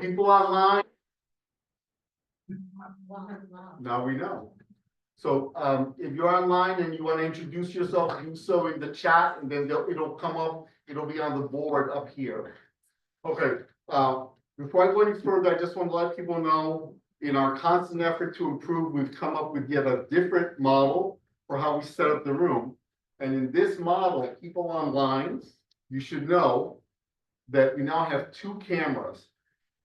people online, now we know. So if you're online and you want to introduce yourself, do so in the chat, and then it'll come up, it'll be on the board up here. Okay, before I go any further, I just want to let people know, in our constant effort to improve, we've come up with yet a different model for how we set up the room. And in this model, people online, you should know that we now have 2 cameras.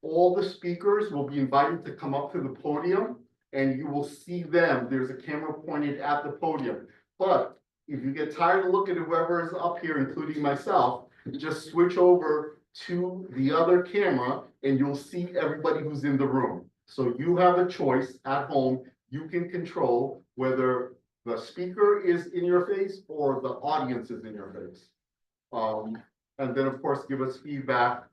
All the speakers will be invited to come up to the podium, and you will see them. There's a camera pointed at the podium. But if you get tired of looking at whoever is up here, including myself, just switch over to the other camera and you'll see everybody who's in the room. So you have a choice at home. You can control whether the speaker is in your face or the audience is in your face. And then of course, give us feedback.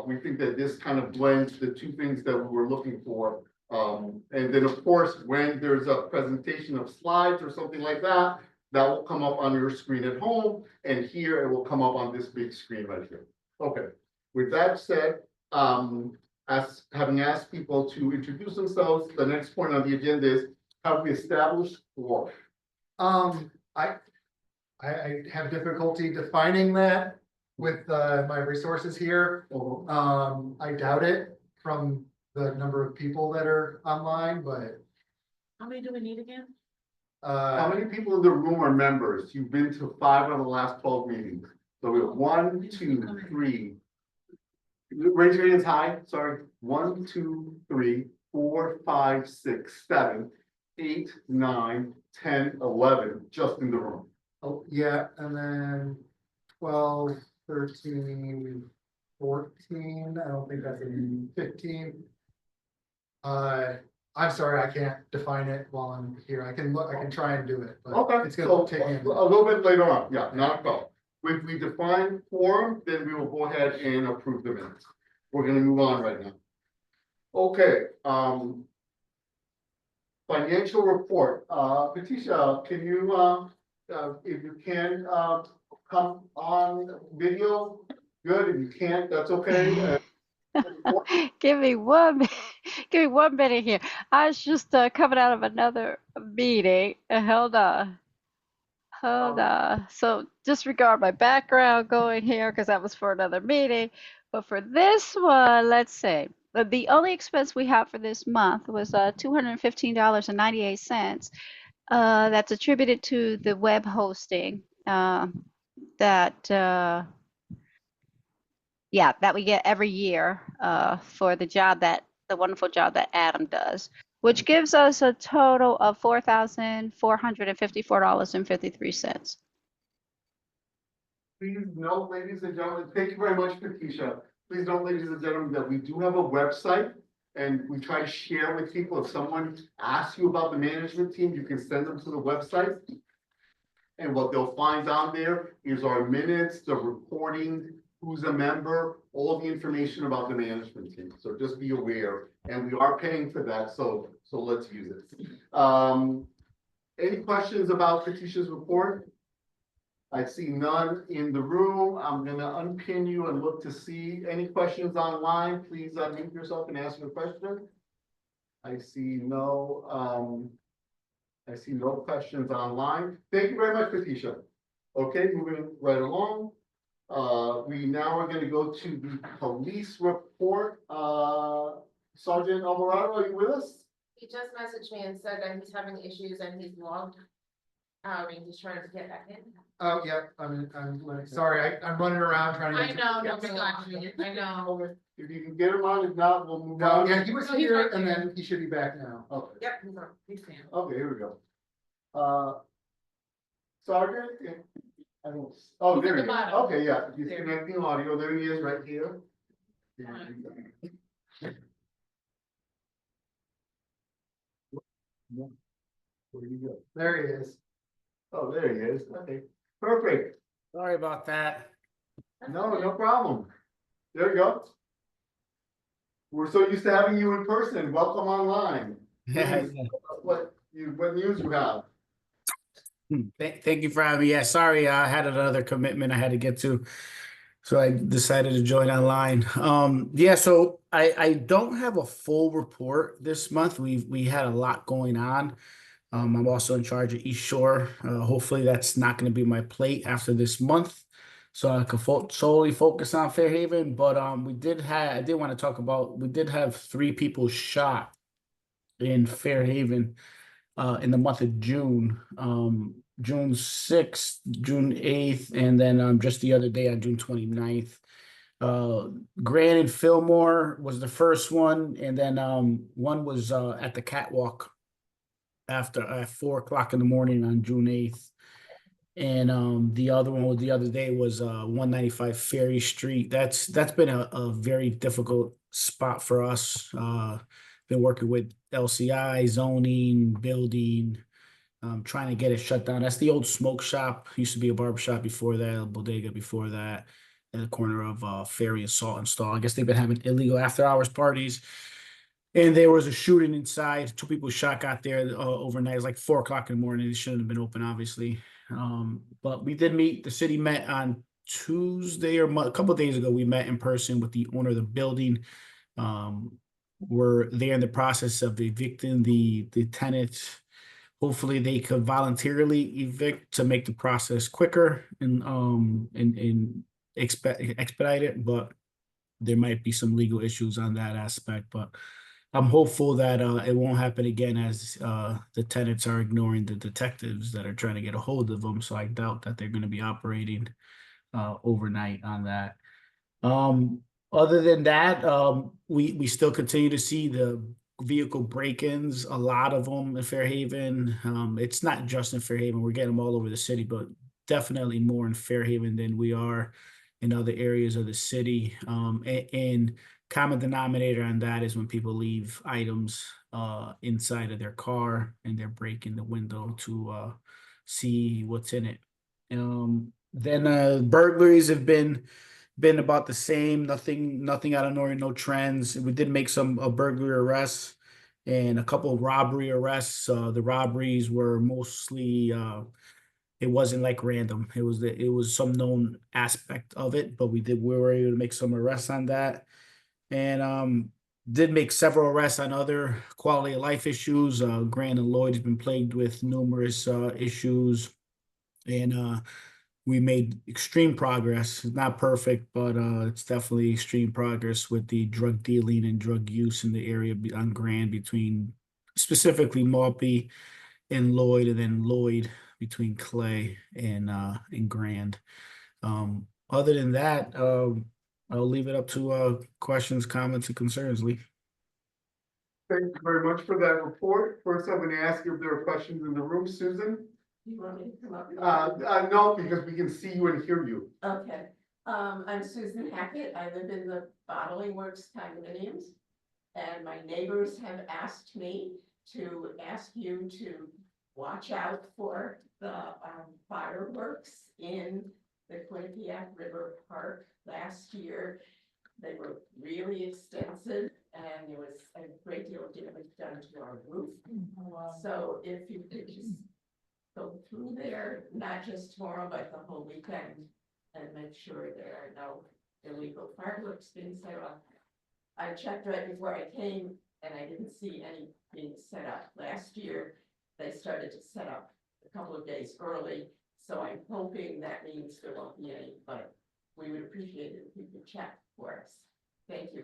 We think that this kind of blends the 2 things that we were looking for. And then of course, when there's a presentation of slides or something like that, that will come up on your screen at home, and here it will come up on this big screen right here. Okay, with that said, as having asked people to introduce themselves, the next point on the agenda is, have we established quorum? I have difficulty defining that with my resources here. I doubt it from the number of people that are online, but How many do we need again? How many people in the room are members? You've been to 5 of the last 12 meetings. So we have 1, 2, 3. Raise your hands high. Sorry. 1, 2, 3, 4, 5, 6, 7, 8, 9, 10, 11, just in the room. oh yeah, and then 12, 13, 14. I don't think that's in 15. I'm sorry, I can't define it while I'm here. I can look, I can try and do it, but Okay, it's so gonna take me a a minute. little bit later on. Yeah, not a problem. If we define quorum, then we will go ahead and approve the minutes. We're gonna move on right now. Okay, financial report. Patricia, can you, if you can, come on video? Good, if you can't, that's okay. Give me one, give me 1 minute here. I was just coming out of another meeting. Hold on. Hold on. So disregard my background going here because that was for another meeting. But for this one, let's see. The only expense we have for this month was $215.98. That's attributed to the web hosting that we get every year for the wonderful job that Adam does, which gives us a total of $4,454.53. Please note, ladies and gentlemen, thank you very much, Patricia. Please note, ladies and gentlemen, that we do have a website, and we try to share with people. If someone asks you about the management team, you can send them to the website. And what they'll find on there is our minutes, the reporting, who's a member, all the information about the management team. So just be aware, and we are paying for that, so let's use it. Any questions about Patricia's report? I see none in the room. I'm gonna unpin you and look to see any questions online. Please unmute yourself and ask your question. I see no questions online. Thank you very much, Patricia. Okay, moving right along. We now are going to go to the police report. Sergeant Alvarado, are you with us? He just messaged me and said that he's having issues and he's logged. He's trying to get back in. Oh yeah, I'm sorry, I'm running around trying to. I know, no, we got you. I know. If you can get him on, if not, we'll move No, on. yeah, he was No, he's here right and there. then he should be back now. Okay. Yep, he's on. He's staying. Okay, here we go. Sergeant, I don't. Oh, He's there at he the is. bottom. Okay, yeah, he's There. connecting audio. There he is, right here. Where you go? There he is. Oh, there he is. Okay, perfect. Sorry about that. No problem. There you go. We're so used to having you in person. Welcome online. Yeah, What news you have? Thank you for having me. Yeah, sorry, I had another commitment I had to get to. So I decided to join online. Yeah, so I don't have a full report this month. We had a lot going on. I'm also in charge of East Shore. Hopefully that's not going to be my plate after this month. So I can solely focus on Fairhaven. But I did want to talk about, we did have 3 people shot in Fairhaven in the month of June. June 6th, June 8th, and then just the other day on June 29th. Uh, Grant and Fillmore was the first one, and then one was at the catwalk after at 4 o'clock in the morning on June 8th. And the other one was the other day was 195 Ferry Street. That's been a very difficult spot for us. Been working with LCI, zoning, building, trying to get it shut down. That's the old smoke shop. Used to be a barber shop before that, a bodega before that, in the corner of Ferry and Salt and Stall. I guess they've been having illegal after hours parties. And there was a shooting inside. 2 people shot, got there overnight. It was like 4 o'clock in the morning. It shouldn't have been open, obviously. But we did meet. The city met on Tuesday or a couple of days ago. We met in person with the owner of the building. We're there in the process of evicting the tenants. Hopefully, they could voluntarily evict to make the process quicker and expedite it. But there might be some legal issues on that aspect. But I'm hopeful that it won't happen again as the tenants are ignoring the detectives that are trying to get a hold of them. So I doubt that they're going to be operating overnight on that. Other than that, we still continue to see the vehicle break-ins, a lot of them in Fairhaven. It's not just in Fairhaven, we're getting them all over the city, but definitely more in Fairhaven than we are in other areas of the city. And common denominator on that is when people leave items inside of their car and they're breaking the window to see what's in it. Then burglaries have been about the same. Nothing out of ordinary, no trends. We did make some burglary arrests and a couple of robbery arrests. The robberies were mostly it wasn't like random. It was some known aspect of it, but we were able to make some arrests on that. And did make several arrests on other quality of life issues. Grant and Lloyd has been plagued with numerous issues, and we made extreme progress. It's not perfect, but it's definitely extreme progress with the drug dealing and drug use in the area on Grand between specifically Maltby and Lloyd, and then Lloyd between Clay and Grand. Other than that, I'll leave it up to questions, comments, and concerns, Lee. Thank you very much for that report. First, I'm gonna ask if there are questions in the room, Susan. You want me to come up? No, because we can see you and hear you. Okay, I'm Susan Hackett. I live in the Bottling Works condominiums. And my neighbors have asked me to ask you to watch out for the fireworks in the Quinnipiac River Park last year. They were really extensive and there was a great deal of damage done to our roof. So if you could just go through there, not just tomorrow, but the whole weekend, and make sure there are no illegal fireworks being set off. I checked right before I came and I didn't see any being set up. Last year, they started to set up a couple of days early, so I'm hoping that means there won't be any, but we would appreciate it if you could check for us. Thank you.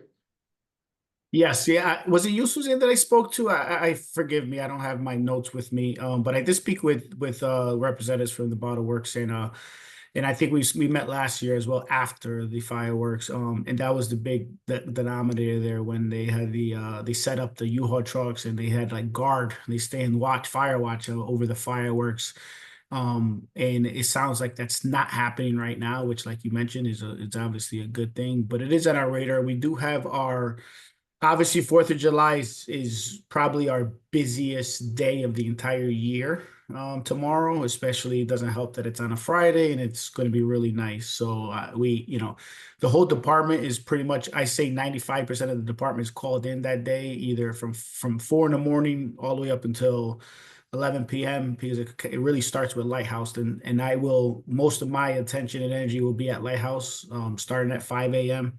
Yes, yeah. Was it you, Suzanne, that I spoke to? I forgive me, I don't have my notes with me. But I did speak with representatives from the Bottle Works, and I think we met last year as well after the fireworks. And that was the big denominator there when they had they set up the U-Haul trucks and they had like guard. They stay and fire watch over the fireworks. And it sounds like that's not happening right now, which, like you mentioned, it's obviously a good thing. But it is on our radar. We do have obviously, 4th of July is probably our busiest day of the entire year. Tomorrow, especially, it doesn't help that it's on a Friday and it's going to be really nice. So the whole department is pretty much, I say 95% of the department is called in that day, either from 4 in the morning all the way up until 11 p.m. because it really starts with Lighthouse, and I will most of my attention and energy will be at Lighthouse, starting at 5 a.m.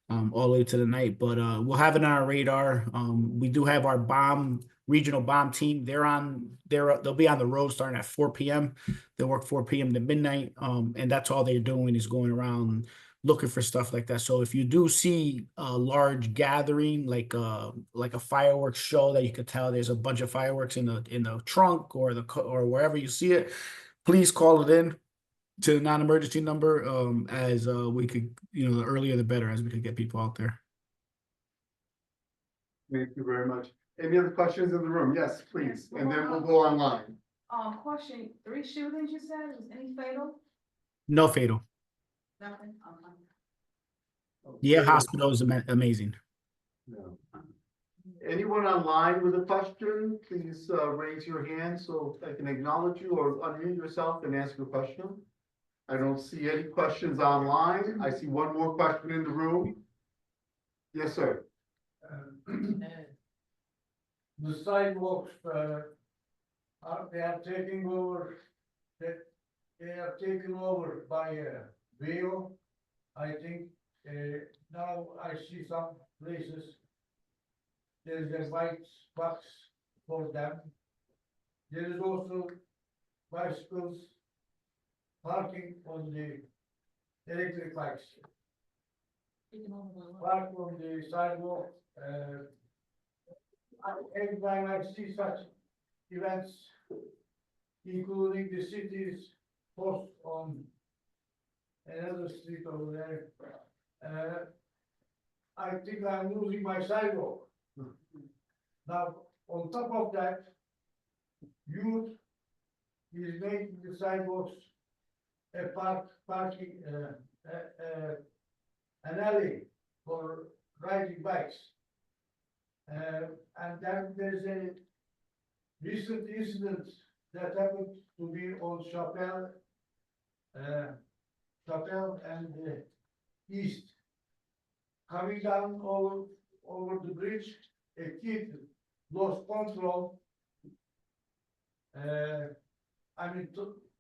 All the way to the night. But we'll have it on our radar. We do have our regional bomb team. They'll be on the road starting at 4 p.m. They'll work 4 p.m. to midnight. And that's all they're doing is going around looking for stuff like that. So if you do see a large gathering, like a fireworks show that you could tell there's a bunch of fireworks in the trunk or or wherever you see it, please call it in to the non-emergency number, as we could, the earlier the better, as we could get people out there. Thank you very much. Any other questions in the room? Yes, please, and then we'll go online. Question, 3 shootings you said, was any fatal? No fatal. Nothing, Yeah, hospital is amazing. No. Anyone online with a question, please raise your hand so I can acknowledge you, or unmute yourself and ask your question. I don't see any questions online. I see one more question in the room. Yes, sir. The sidewalks, they are taking over, they are taken over by Veo. I think, now I see some places, there's a white box for them. There is also bicycles parking on the electric bikes, park on the sidewalk. Every time I see such events, including the city's post on another street over there, I think I'm losing my sidewalk. Now, on top of that, youth is making the sidewalks a parking, an alley for riding bikes. And then there's a recent incident that happened to me on Chapelle and East. Coming down over the bridge, a kid lost control.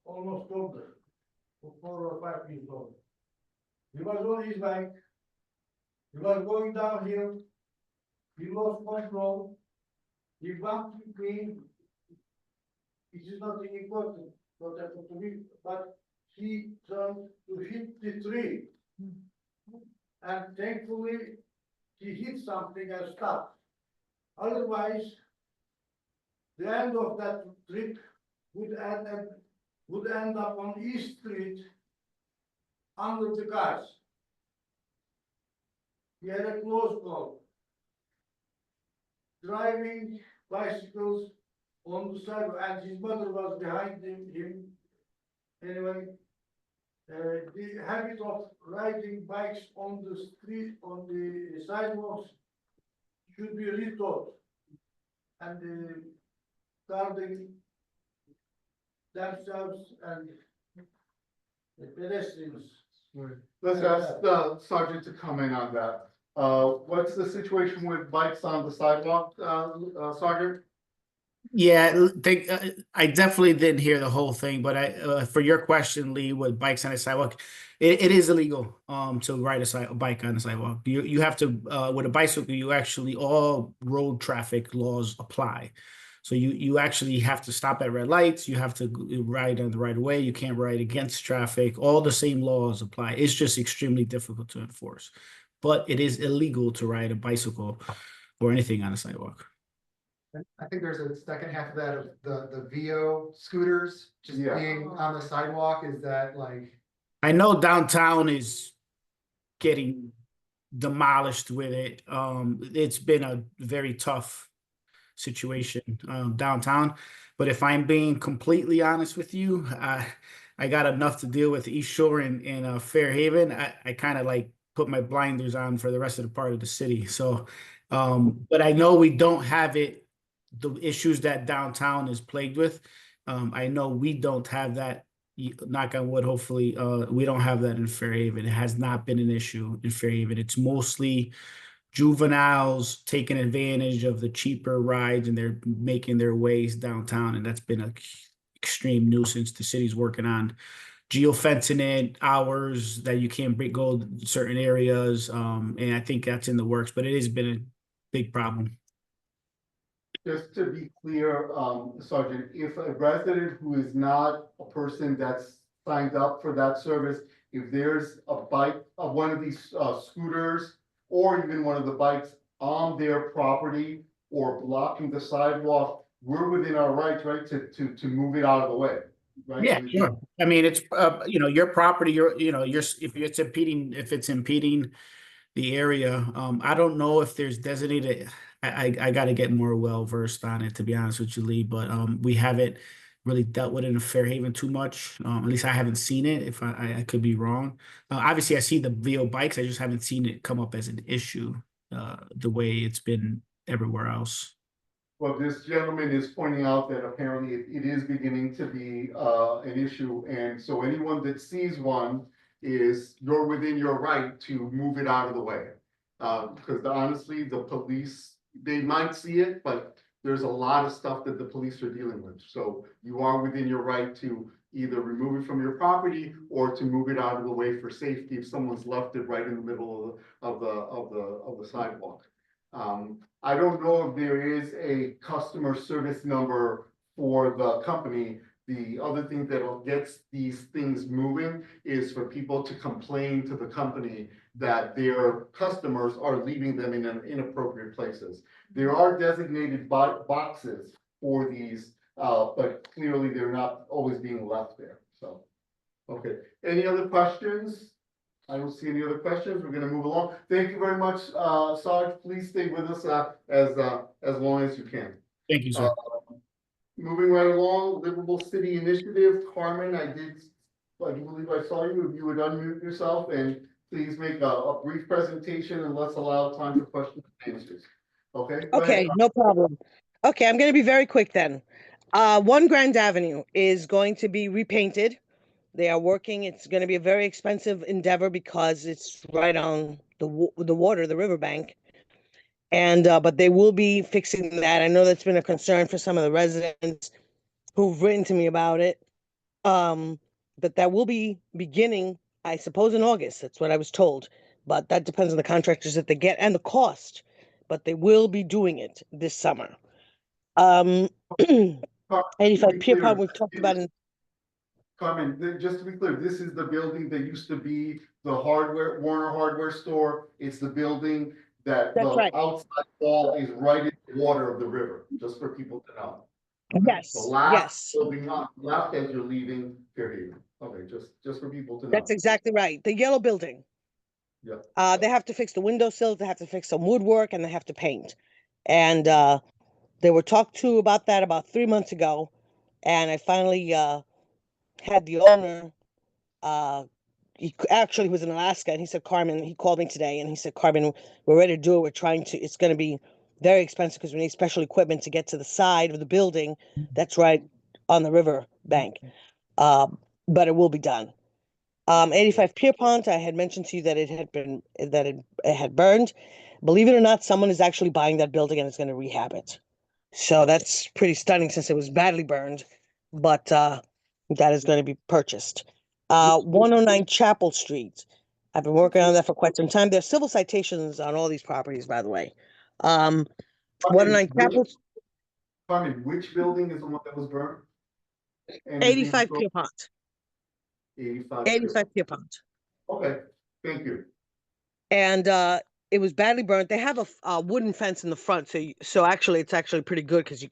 Almost older, 4 or 5 years old. He was on his bike. He was going downhill. He lost control. He bumped me. It is nothing important what happened to me, but he tried to hit the tree. And thankfully, he hit something and stopped. Otherwise, the end of that trip would end up on East Street under the cars. He had a close call. Driving bicycles on the sidewalk, and his mother was behind him. Anyway, the habit of riding bikes on the street, on the sidewalks, should be retaught, and guarding themselves and the pedestrians. Let's ask the sergeant to comment on that. What's the situation with bikes on the sidewalk, Sergeant? Yeah, I definitely didn't hear the whole thing, but for your question, Lee, with bikes on the sidewalk, it is illegal to ride a bike on the sidewalk. You have to with a bicycle, you actually, all road traffic laws apply. So you actually have to stop at red lights. You have to ride on the right of way. You can't ride against traffic. All the same laws apply. It's just extremely difficult to enforce. But it is illegal to ride a bicycle or anything on the sidewalk. I think there's a second half of that of the VO scooters just Yeah. being on the sidewalk. Is that like? I know downtown is getting demolished with it. It's been a very tough situation downtown. But if I'm being completely honest with you, I got enough to deal with East Shore and Fairhaven. I kind of like put my blinders on for the rest of the part of the city. So, but I know we don't have the issues that downtown is plagued with. I know we don't have that. Knock on wood, hopefully, we don't have that in Fairhaven. It has not been an issue in Fairhaven. It's mostly juveniles taking advantage of the cheaper rides and they're making their ways downtown, and that's been a extreme nuisance. The city's working on geofencing it, hours that you can't go to certain areas, and I think that's in the works, but it has been a big problem. Just to be clear, Sergeant, if a resident who is not a person that's signed up for that service, if there's a bike, one of these scooters, or even one of the bikes on their property or blocking the sidewalk, we're within our rights, right, to move it out of the way, right? Yeah, sure. I mean, it's, your property, if it's impeding the area, I don't know if there's designated, I gotta get more well versed on it, to be honest with you, Lee, but, we haven't really dealt with it in Fairhaven too much. At least I haven't seen it, if I could be wrong. Obviously, I see the VO bikes, I just haven't seen it come up as an issue, the way it's been everywhere else. Well, this gentleman is pointing out that apparently it is beginning to be an issue, and so anyone that sees one you're within your right to move it out of the way. Because honestly, the police, they might see it, but there's a lot of stuff that the police are dealing with. So you are within your right to either remove it from your property or to move it out of the way for safety if someone's left it right in the middle of the sidewalk. I don't know if there is a customer service number for the company. The other thing that gets these things moving is for people to complain to the company that their customers are leaving them in inappropriate places. There are designated boxes for these, but clearly they're not always being left there, so. Okay, any other questions? I don't see any other questions. We're gonna move along. Thank you very much, Sarge. Please stay with us as long as you can. Thank you, sir. Moving right along, Livable City Initiative. Carmen, I do believe I saw you. If you would unmute yourself and please make a brief presentation and let's allow time for questions and answers. Okay? Go ahead. Okay, no problem. Okay, I'm gonna be very quick then. One Grand Avenue is going to be repainted. They are working. It's gonna be a very expensive endeavor because it's right on the water, the riverbank. And, but they will be fixing that. I know that's been a concern for some of the residents who've written to me about it. But that will be beginning, I suppose, in August. That's what I was told. But that depends on the contractors that they get and the cost. But they will be doing it this summer. 85 Pierpont, we've talked about in Carmen, just to be clear, this is the building that used to be the Warner Hardware store. It's the building that That's the right. outside wall is right in the water of the river, just for people to know. Yes, The last yes. building on the left as you're leaving Fairhaven. Okay, just for people to know. That's exactly right. The yellow building. Yeah. They have to fix the windowsills, they have to fix some woodwork, and they have to paint. And they were talked to about that about 3 months ago. And I finally had the owner, he actually was in Alaska, and he said, Carmen, he called me today and he said, Carmen, we're ready to do it. We're trying to, it's going to be very expensive because we need special equipment to get to the side of the building that's right on the river bank. But it will be done. 85 Pierpont, I had mentioned to you that it had burned. Believe it or not, someone is actually buying that building and is going to rehab it. So that's pretty stunning since it was badly burned, but that is going to be purchased. 109 Chapel Street. I've been working on that for quite some time. There's civil citations on all these properties, by the way. 109 Chapel, Carmen, which building is the one that was burned? And 85 Pierpont. 85. 85 Pierpont. Okay, thank you. And it was badly burnt. They have a wooden fence in the front, so actually it's actually pretty good because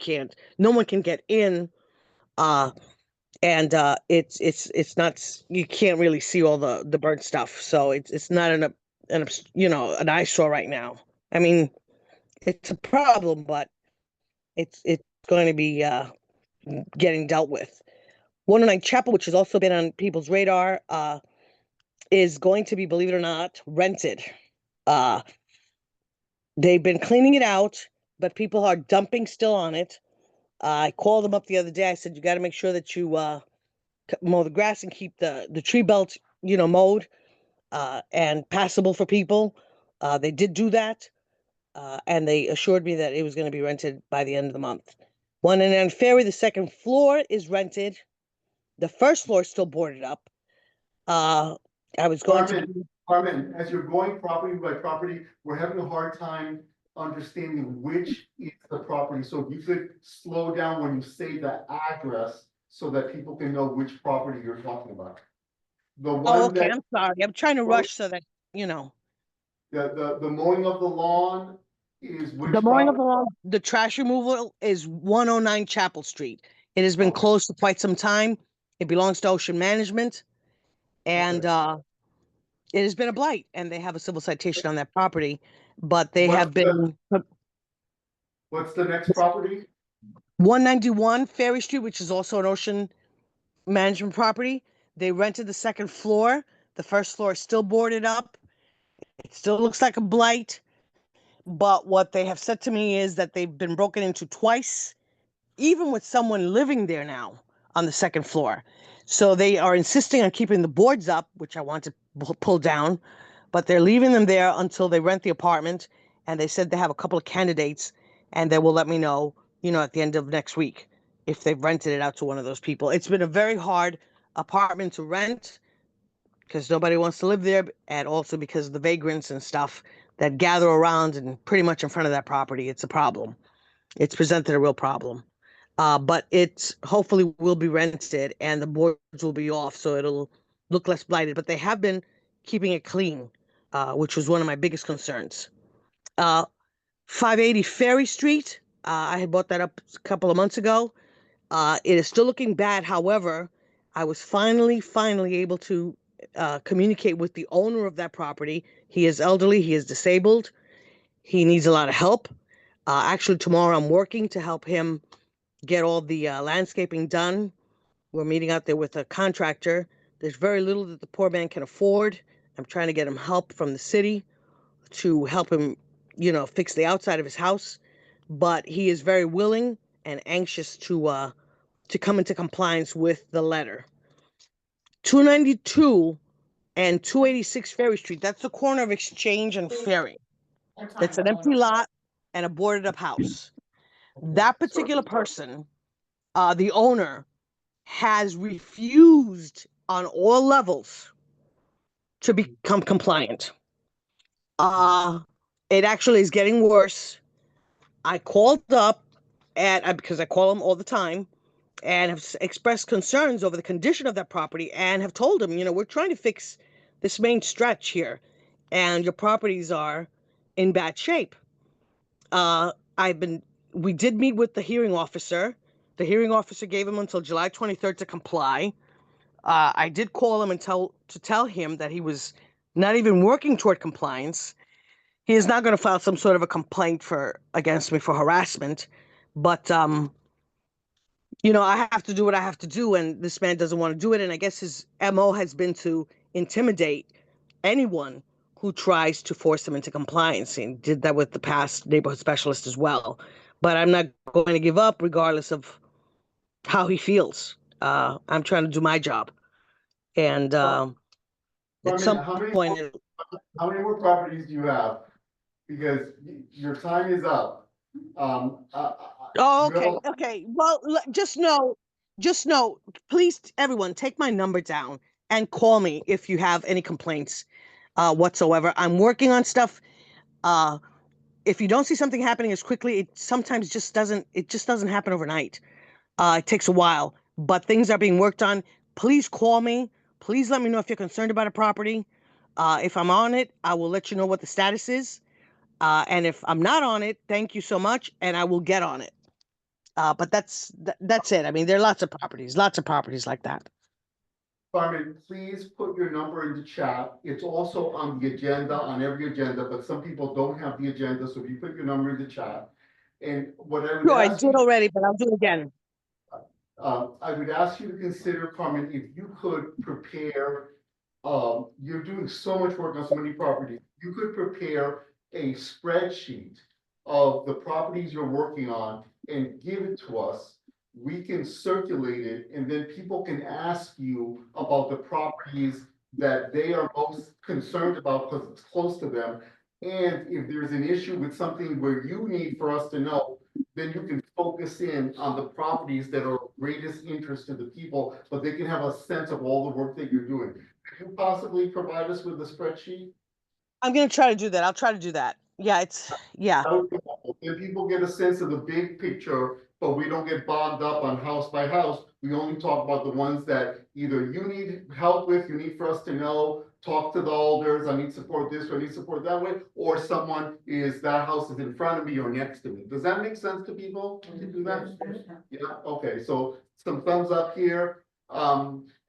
no one can get in. And it's not, you can't really see all the burnt stuff, so it's not an eyesore right now. I mean, it's a problem, but it's going to be getting dealt with. 109 Chapel, which has also been on people's radar, is going to be, believe it or not, rented. They've been cleaning it out, but people are dumping still on it. I called them up the other day. I said, you got to make sure that you mow the grass and keep the tree belt, mowed and passable for people. They did do that. And they assured me that it was gonna be rented by the end of the month. One in on Ferry, the second floor is rented. The first floor is still boarded up. Uh, I was going to, Carmen, as you're going property by property, we're having a hard time understanding which is the property. So if you could slow down when you say the address so that people can know which property you're talking about. The oh, one okay, that, I'm sorry. I'm trying to rush so that, you know. the mowing of the lawn is which The mowing of property? the lawn, the trash removal is 109 Chapel Street. It has been Okay. closed for quite some time. It belongs to Ocean Management. And it has been a blight, and they have a civil citation on that property, but they What's have been What's the next property? 191 Ferry Street, which is also an Ocean Management property. They rented the second floor. The first floor is still boarded up. It still looks like a blight. But what they have said to me is that they've been broken into twice, even with someone living there now on the second floor. So they are insisting on keeping the boards up, which I want to pull down, but they're leaving them there until they rent the apartment. And they said they have a couple of candidates and they will let me know, at the end of next week if they've rented it out to one of those people. It's been a very hard apartment to rent because nobody wants to live there, and also because of the vagrants and stuff that gather around and pretty much in front of that property. It's a problem. It's presented a real problem. But it's hopefully will be rented and the boards will be off, so it'll look less blighted. But they have been keeping it clean, which was one of my biggest concerns. 580 Ferry Street. I had bought that up a couple of months ago. It is still looking bad. However, I was finally able to communicate with the owner of that property. He is elderly. He is disabled. He needs a lot of help. Actually, tomorrow I'm working to help him get all the landscaping done. We're meeting out there with a contractor. There's very little that the poor man can afford. I'm trying to get him help from the city to help him, fix the outside of his house. But he is very willing and anxious to come into compliance with the letter. 292 and 286 Ferry Street. That's the corner of Exchange and Ferry. It's an empty lot and a boarded up house. That particular person, the owner, has refused on all levels to become compliant. Uh, it actually is getting worse. I called up because I call him all the time and have expressed concerns over the condition of that property and have told him, we're trying to fix this main stretch here and your properties are in bad shape. Uh, I've been, we did meet with the hearing officer. The hearing officer gave him until July 23rd to comply. I did call him and tell him that he was not even working toward compliance. He is not going to file some sort of a complaint against me for harassment, but I have to do what I have to do, and this man doesn't want to do it. And I guess his MO has been to intimidate anyone who tries to force him into compliance. And did that with the past neighborhood specialist as well. But I'm not going to give up, regardless of how he feels. I'm trying to do my job, and at Carmen, some point, how many more properties do you have? Because your time is up. oh, You have okay, okay. Well, just know, please, everyone, take my number down and call me if you have any complaints whatsoever. I'm working on stuff. If you don't see something happening as quickly, it sometimes just doesn't. It just doesn't happen overnight. It takes a while, but things are being worked on. Please call me. Please let me know if you're concerned about a property. If I'm on it, I will let you know what the status is. And if I'm not on it, thank you so much, and I will get on it. But that's it. I mean, there are lots of properties like that. Carmen, please put your number in the chat. It's also on the agenda, on every agenda, but some people don't have the agenda, so if you put your number in the chat. And what I would Sure, I ask did you, already, but I'll do it again. I would ask you to consider, Carmen, if you could prepare, you're doing so much work on so many properties. You could prepare a spreadsheet of the properties you're working on and give it to us. We can circulate it and then people can ask you about the properties that they are most concerned about because it's close to them. And if there's an issue with something where you need for us to know, then you can focus in on the properties that are of greatest interest to the people, but they can have a sense of all the work that you're doing. Could you possibly provide us with a spreadsheet? I'm gonna try to do that. I'll try to do that. Yeah, yeah. That would be helpful. Then people get a sense of the big picture, but we don't get bogged up on house by house. We only talk about the ones that either you need help with, you need for us to know, talk to the alders, I need support this, or I need support that way, or someone is, that house is in front of me or next to me. Does that make sense to people to do that? Yeah, okay, so some thumbs up here.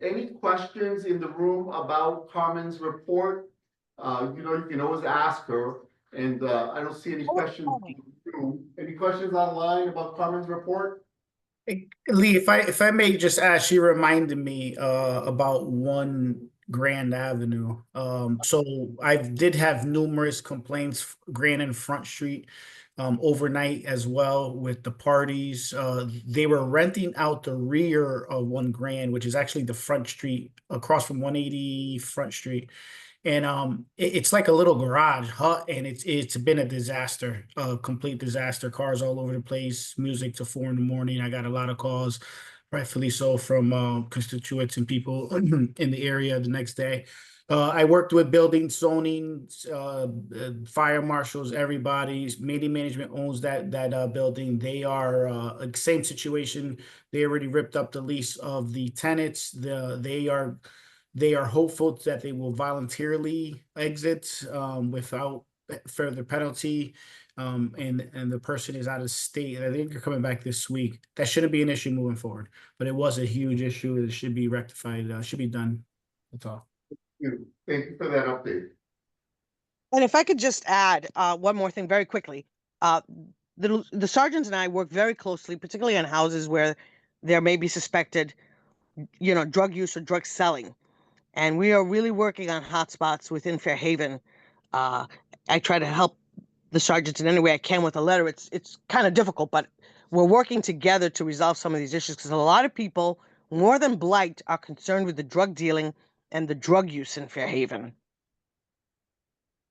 Any questions in the room about Carmen's report? You can always ask her, and I don't see any questions. in the room. Any questions online about Carmen's report? Lee, if I may just ask, she reminded me about one Grand Avenue. So I did have numerous complaints, Grand and Front Street, overnight as well with the parties. They were renting out the rear of one Grand, which is actually the Front Street across from 180 Front Street. And it's like a little garage hut, and it's been a disaster, a complete disaster. Cars all over the place, music till 4 in the morning. I got a lot of calls, rightfully so, from constituents and people in the area the next day. I worked with building, zoning, fire marshals, everybody. Meeting management owns that building. They are same situation. They already ripped up the lease of the tenants. They are hopeful that they will voluntarily exit without further penalty. And the person is out of state. And I think they're coming back this week. That shouldn't be an issue moving forward, but it was a huge issue. It should be rectified. Should be done. That's all. Thank you for that update. And if I could just add one more thing very quickly. The sergeants and I work very closely, particularly on houses where there may be suspected, drug use or drug selling. And we are really working on hotspots within Fairhaven. I try to help the sergeants in any way I can with a letter. It's kind of difficult, but we're working together to resolve some of these issues because a lot of people, more than blight, are concerned with the drug dealing and the drug use in Fairhaven.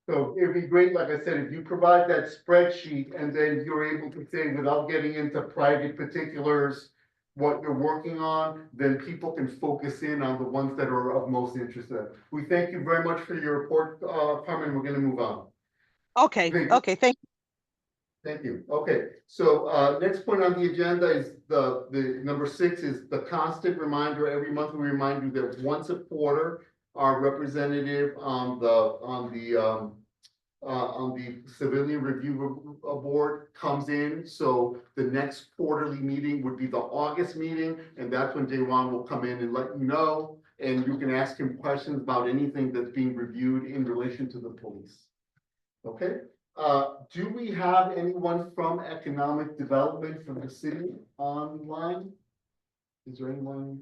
So it'd be great, like I said, if you provide that spreadsheet and then you're able to say, without getting into private particulars, what you're working on, then people can focus in on the ones that are of most interest. We thank you very much for your report, Carmen. We're gonna move on. Okay, thank you. Thank you. Okay, so next point on the agenda is the number 6 is the constant reminder. Every month we remind you that once a quarter, our representative on the civilian review board comes in. So the next quarterly meeting would be the August meeting, and that's when Jaywan will come in and let you know, and you can ask him questions about anything that's being reviewed in relation to the police. Okay, do we have anyone from economic development from the city online? Is there anyone?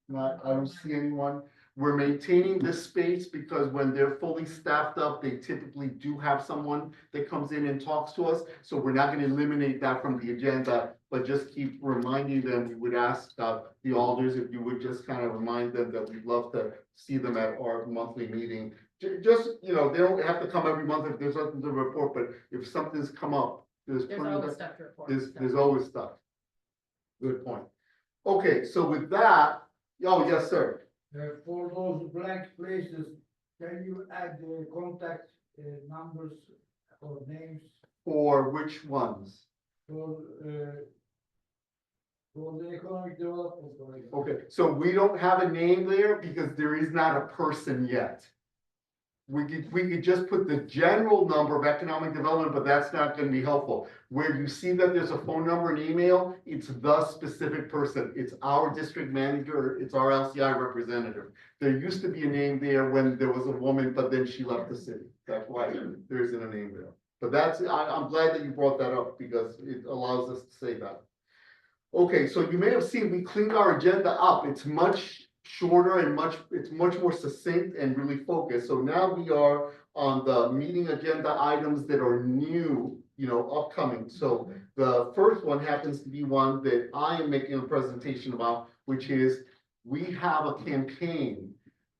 Not, I don't see anyone. We're maintaining this space because when they're fully staffed up, they typically do have someone that comes in and talks to us. So we're not gonna eliminate that from the agenda, but just keep reminding them. We would ask the alders if you would just kind of remind them that we'd love to see them at our monthly meeting. Just, they don't have to come every month if there's something to report, but if something's come up, there's always stuff to report. There's always stuff. Good point. Okay, so with that, oh, yes, sir. For those blank places, can you add the contact numbers or names For which ones? for the economic development? For example? Okay, so we don't have a name there because there is not a person yet. We could just put the general number of economic development, but that's not gonna be helpful. Where you see that there's a phone number and email, it's the specific person. It's our district manager, it's our LCI representative. There used to be a name there when there was a woman, but then she left the city. That's why there isn't a name there. But I'm glad that you brought that up because it allows us to say that. Okay, so you may have seen, we cleaned our agenda up. It's much shorter and it's much more succinct and really focused. So now we are on the meeting agenda items that are new, upcoming. So the first one happens to be one that I am making a presentation about, which is we have a campaign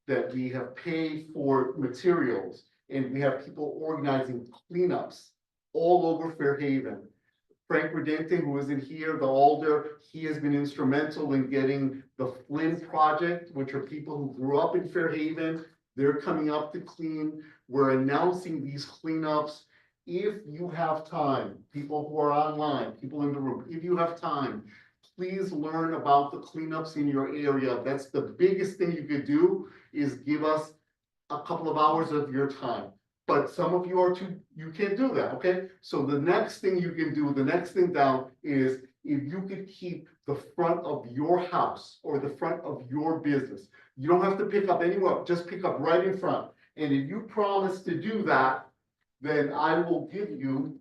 that we have paid for materials. and we have people organizing cleanups all over Fairhaven. Frank Redente, who isn't here, the alder, he has been instrumental in getting the Flynn Project, which are people who grew up in Fairhaven. They're coming up to clean. We're announcing these cleanups. If you have time, people who are online, people in the room, if you have time, please learn about the cleanups in your area. That's the biggest thing you could do, is give us a couple of hours of your time. But some of you you can't do that, okay? So the next thing you can do, the next thing down is if you could keep the front of your house or the front of your business. You don't have to pick up anywhere, just pick up right in front. And if you promise to do that, then I will give you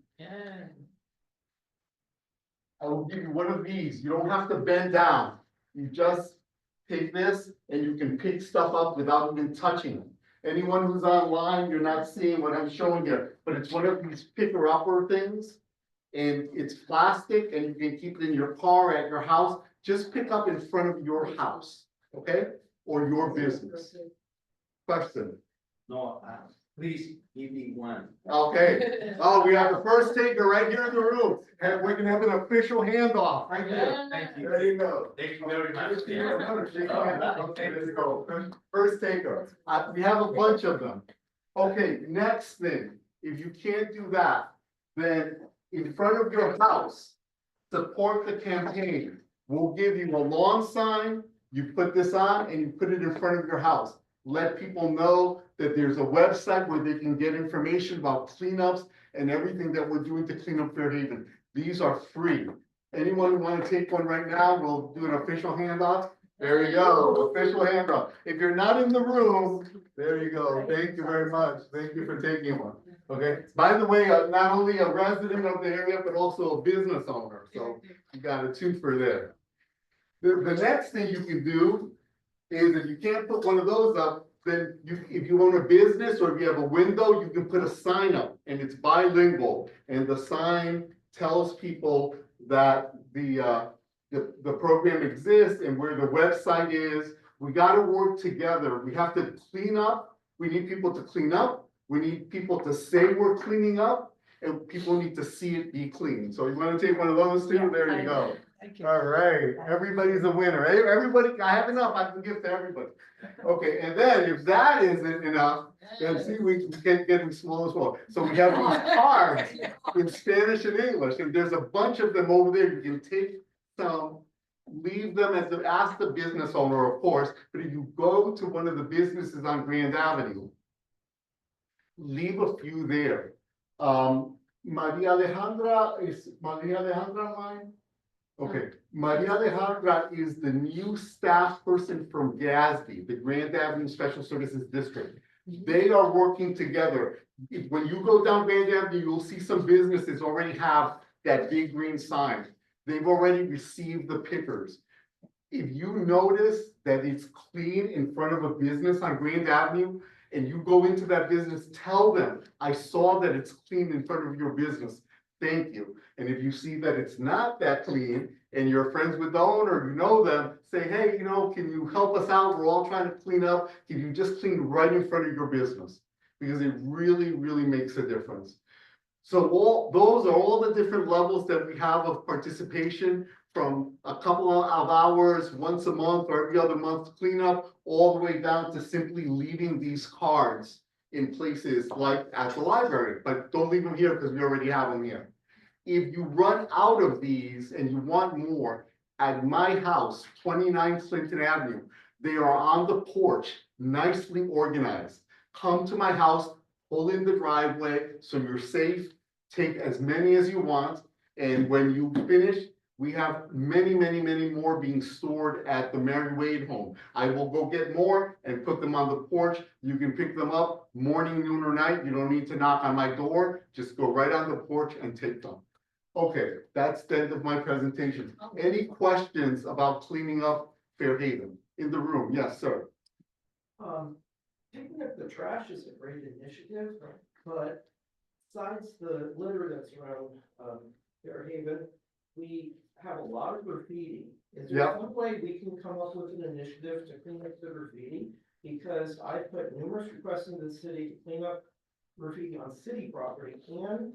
one of these. You don't have to bend down. You just take this and you can pick stuff up without even touching it. Anyone who's online, you're not seeing what I'm showing here, but it's one of these picker-upper things. And it's plastic and you can keep it in your car, at your house. Just pick up in front of your house, okay? Or your business. Question? No, please give me one. Okay. Oh, we have the first taker right here in the room, and we're gonna have an official handoff right here. Thank you. There you go. Thank you very much. Okay, there you go. First taker. We have a bunch of them. Okay, next thing, if you can't do that, then in front of your house, support the campaign. We'll give you a lawn sign, you put this on and you put it in front of your house. Let people know that there's a website where they can get information about cleanups and everything that we're doing to clean up Fairhaven. These are free. Anyone who want to take one right now, we'll do an official handoff. There you go, official handoff. If you're not in the room, there you go. Thank you very much. Thank you for taking one. Okay, by the way, not only a resident of the area, but also a business owner. So you got a twofer there. The next thing you can do is, if you can't put one of those up, then if you own a business or if you have a window, you can put a sign up, and it's bilingual. And the sign tells people that the program exists and where the website is. We got to work together. We have to clean up. We need people to clean up. We need people to say we're cleaning up, and people need to see it be clean. So you want to take one of those too? There you go. All right, everybody's a winner. Everybody, I have enough, I can give to everybody. Okay, and then if that isn't enough, then see, we can get them small as well. So we have these cards in Spanish and English, and there's a bunch of them over there. You can take some, leave them ask the business owner, of course, but if you go to one of the businesses on Grand Avenue, leave a few there. Maria Alejandra online? Okay, Maria Alejandra is the new staff person from GASB, the Grand Avenue Special Services District. They are working together. When you go down Grand Avenue, you'll see some businesses already have that big green sign. They've already received the pickers. If you notice that it's clean in front of a business on Grand Avenue, and you go into that business, tell them, I saw that it's clean in front of your business. Thank you. And if you see that it's not that clean and you're friends with the owner, you know them, say, hey, can you help us out? We're all trying to clean up. Can you just clean right in front of your business? Because it really, really makes a difference. So those are all the different levels that we have of participation, from a couple of hours once a month or every other month to clean up, all the way down to simply leaving these cards in places like at the library. But don't leave them here because we already have them here. If you run out of these and you want more, at my house, 29 Clinton Avenue, they are on the porch, nicely organized. Come to my house, pull in the driveway so you're safe, take as many as you want. And when you finish, we have many, many, many more being stored at the Mary Wade home. I will go get more and put them on the porch. You can pick them up morning, noon, or night. You don't need to knock on my door. Just go right on the porch and take them. Okay, that's the end of my presentation. Any questions about cleaning up Fairhaven in the room? Yes, sir. Picking up the trash is a great initiative, but besides the litter that's around Fairhaven, we have a lot of graffiti. Is there some way we can come up with an initiative to clean up the graffiti? Because I put numerous requests into the city to clean up graffiti on city property and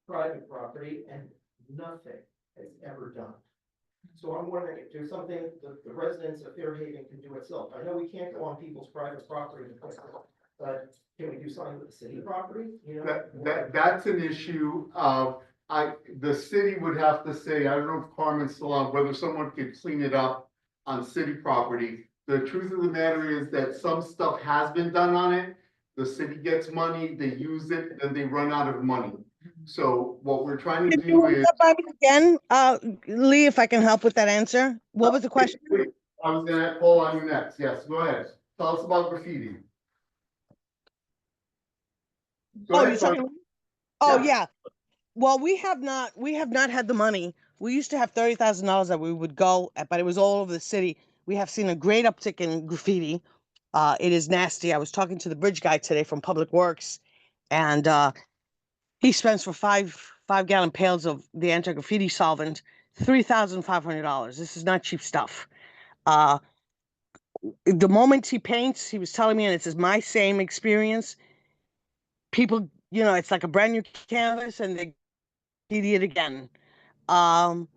private property, and nothing has ever done. So I'm wondering if there's something that the residents of Fairhaven can do itself. I know we can't go on people's private property, but can we do something with the city property, you know? That's an issue of, the city would have to say, I don't know if Carmen's still on, whether someone could clean it up on city property. The truth of the matter is that some stuff has been done on it. The city gets money, they use it, then they run out of money. So what we're trying to Can you do run is. that by me again? Lee, if I can help with that answer. What was the question? Wait, I was gonna call on you next. Yes, go ahead. Tell us about graffiti. Go Oh, ahead, you're Carmen. talking, oh, Yeah. yeah. Well, we have not had the money. We used to have $30,000 that we would go, but it was all over the city. We have seen a great uptick in graffiti. It is nasty. I was talking to the bridge guy today from Public Works, and he spends for five gallon pails of the anti-graffiti solvent, $3,500. This is not cheap stuff. The moment he paints, he was telling me, and it's my same experience. People, it's like a brand new canvas, and they graffiti it again. Um,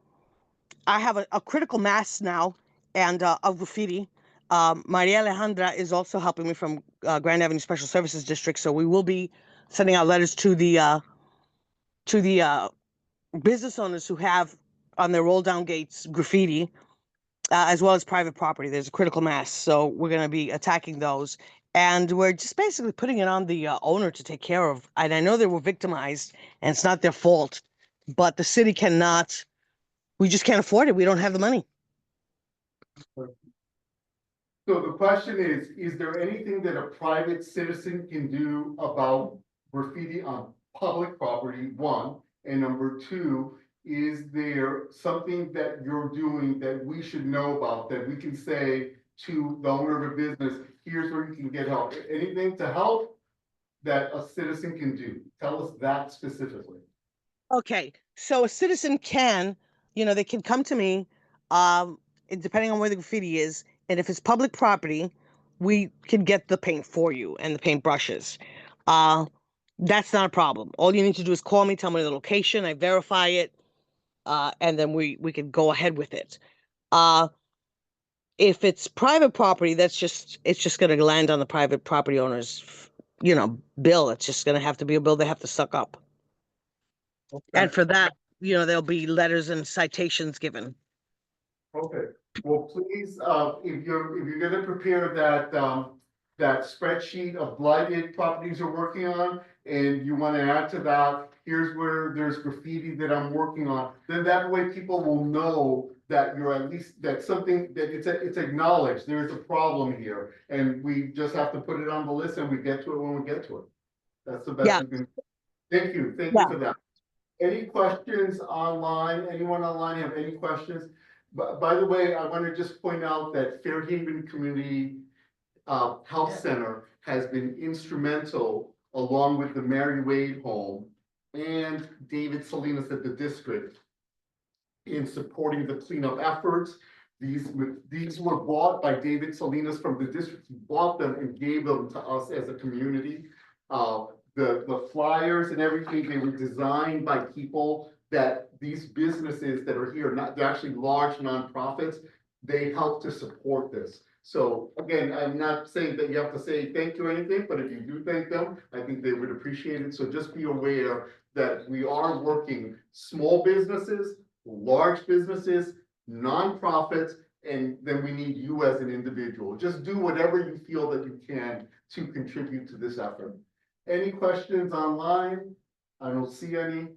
I have a critical mass now, and of graffiti. Maria Alejandra is also helping me from Grand Avenue Special Services District, so we will be sending out letters to the business owners who have on their roll down gates graffiti, as well as private property. There's a critical mass, so we're going to be attacking those, and we're just basically putting it on the owner to take care of. And I know they were victimized, and it's not their fault, but the city cannot. We just can't afford it. We don't have the money. So the question is there anything that a private citizen can do about graffiti on public property, one? And number two, is there something that you're doing that we should know about, that we can say to the owner of a business, here's where you can get help? Anything to help that a citizen can do? Tell us that specifically. Okay, so a citizen can, they can come to me, depending on where the graffiti is, and if it's public property, we can get the paint for you and the paint brushes. That's not a problem. All you need to do is call me, tell me the location, I verify it, and then we can go ahead with it. If it's private property, it's just going to land on the private property owner's, bill. It's just going to have to be a bill they have to suck up. And for that, there'll be letters and citations given. Okay, well, please, if you're gonna prepare that spreadsheet of blighted properties you're working on, and you wanna add to that, here's where there's graffiti that I'm working on, then that way people will know that you're at least, that something, that it's acknowledged, there's a problem here, and we just have to put it on the list and we get to it when we get to it. That's the best Yeah. we can. Thank you Yeah. for that. Any questions online? Anyone online have any questions? By the way, I want to just point out that Fairhaven Community Health Center has been instrumental, along with the Mary Wade Home and David Salinas at the district, in supporting the cleanup efforts. These were bought by David Salinas from the district. He bought them and gave them to us as a community. The flyers and everything, they were designed by people that these businesses that are here, they're actually large nonprofits, they help to support this. So again, I'm not saying that you have to say thank you or anything, but if you do thank them, I think they would appreciate it. So just be aware that we are working small businesses, large businesses, nonprofits, and then we need you as an individual. Just do whatever you feel that you can to contribute to this effort. Any questions online? I don't see any.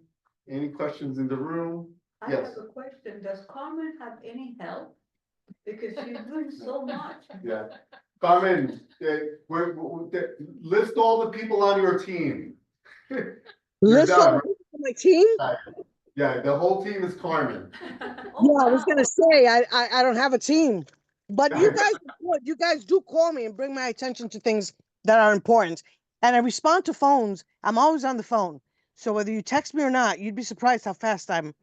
Any questions in the room? I Yes. have a question. Does Carmen have any help? Because she's doing so much. Yeah. Carmen, list all the people on your team. List all done, the people on my team? Yeah, the whole team is Carmen. Yeah, I was gonna say I don't have a team, but you guys you guys do call me and bring my attention to things that are important, and I respond to phones. I'm always on the phone, so whether you text me or not, you'd be surprised how fast I'm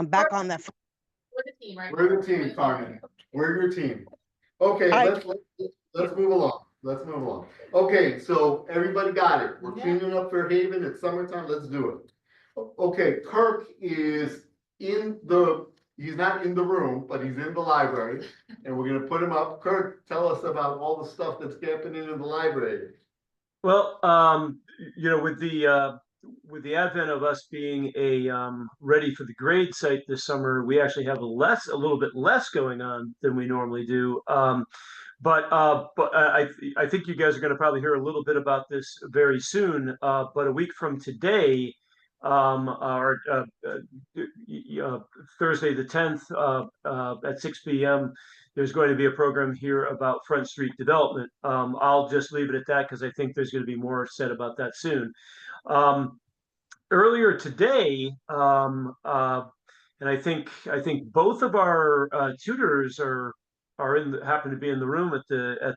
back on that phone. We're the team, right? We're the team, Carmen. We're your team. Okay, let's move along. let's move on. Okay, so everybody got it. We're Yeah. cleaning up Fairhaven. It's summertime. Let's do it. Okay, Kirk is he's not in the room, but he's in the library. And we're gonna put him up. Kirk, tell us about all the stuff that's happening in the library. Well, with the advent of us being ready for the grade site this summer, we actually have a little bit less going on than we normally do. I think you guys are going to probably hear a little bit about this very soon. But a week from today, Thursday the 10th at 6 p.m. There's going to be a program here about Front Street development. I'll just leave it at that because I think there's going to be more said about that soon. Earlier today, and I think both of our tutors happen to be in the room at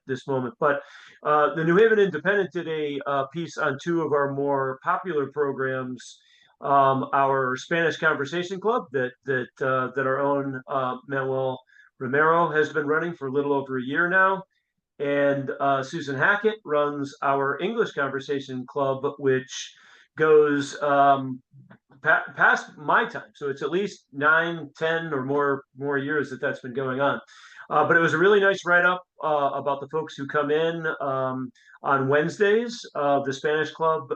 this moment. But the New Haven Independent did a piece on two of our more popular programs. Our Spanish Conversation Club that our own Manuel Romero has been running for a little over a year now. And Susan Hackett runs our English Conversation Club, which goes past my time. So it's at least 9, 10 or more years that's been going on. But it was a really nice write-up about the folks who come in on Wednesdays. The Spanish Club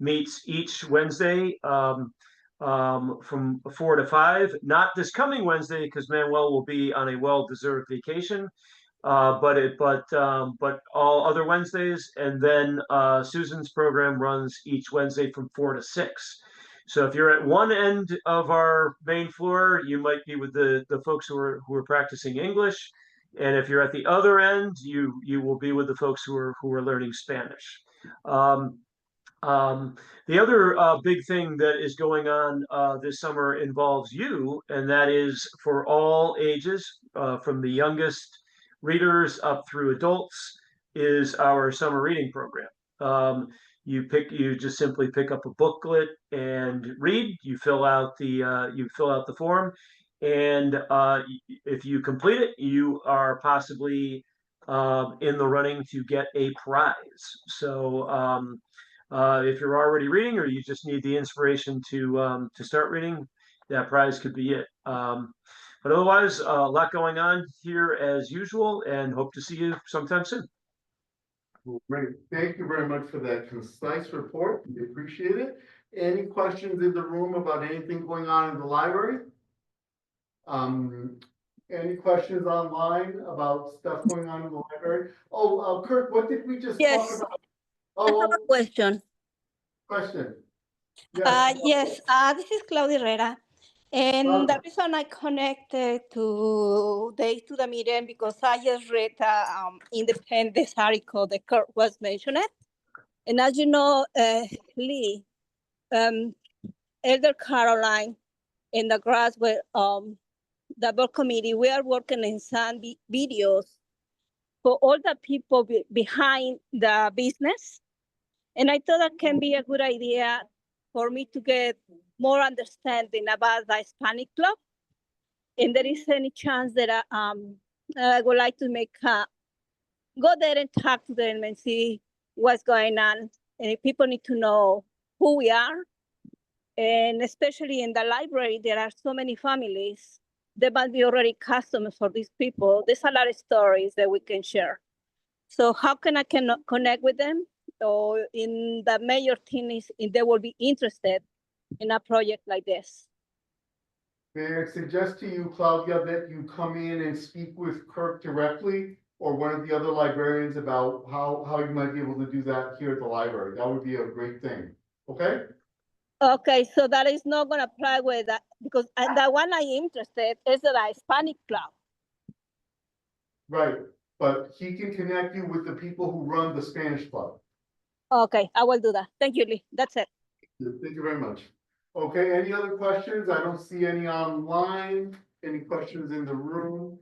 meets each Wednesday from 4 to 5. Not this coming Wednesday because Manuel will be on a well-deserved vacation. But all other Wednesdays, and then Susan's program runs each Wednesday from 4 to 6. So if you're at one end of our main floor, you might be with the folks who are practicing English, and if you're at the other end, you will be with the folks who are learning Spanish. The other big thing that is going on this summer involves you, and that is for all ages, from the youngest readers up through adults, is our summer reading program. You just simply pick up a booklet and read. You fill out the form, and if you complete it, you are possibly in the running to get a prize. So if you're already reading, or you just need the inspiration to start reading, that prize could be it. But otherwise, a lot going on here as usual, and hope to see you sometime soon. Well, great. Thank you very much for that concise report. We appreciate it. Any questions in the room about anything going on in the library? Any questions online about stuff going on in the library? Oh, Kurt, what did we just talk about? I have a question. Question. Yes, this is Claudia Herrera. And the reason I connected to the meeting because I just read Independence article that Kurt was mentioned. And as you know, Lee, Elder Caroline, and the graduate, the board committee, we are working in some videos for all the people behind the business. And I thought that can be a good idea for me to get more understanding about the Hispanic Club. And there is any chance that I would like to go there and talk to them and see what's going on. And if people need to know who we are. And especially in the library, there are so many families. There might be already customers for these people. There's a lot of stories that we can share. So how can I connect with them? Or in the major team is if they will be interested in a project like this. May I suggest to you, Claudia, that you come in and speak with Kirk directly or one of the other librarians about how you might be able to do that here at the library. That would be a great thing. Okay? Okay, so that is not going to apply with that because the one I'm interested is the Hispanic Club. Right, but he can connect you with the people who run the Spanish Club. Okay, I will do that. Thank you, Lee. That's it. Thank you very much. Okay, any other questions? I don't see any online. Any questions in the room?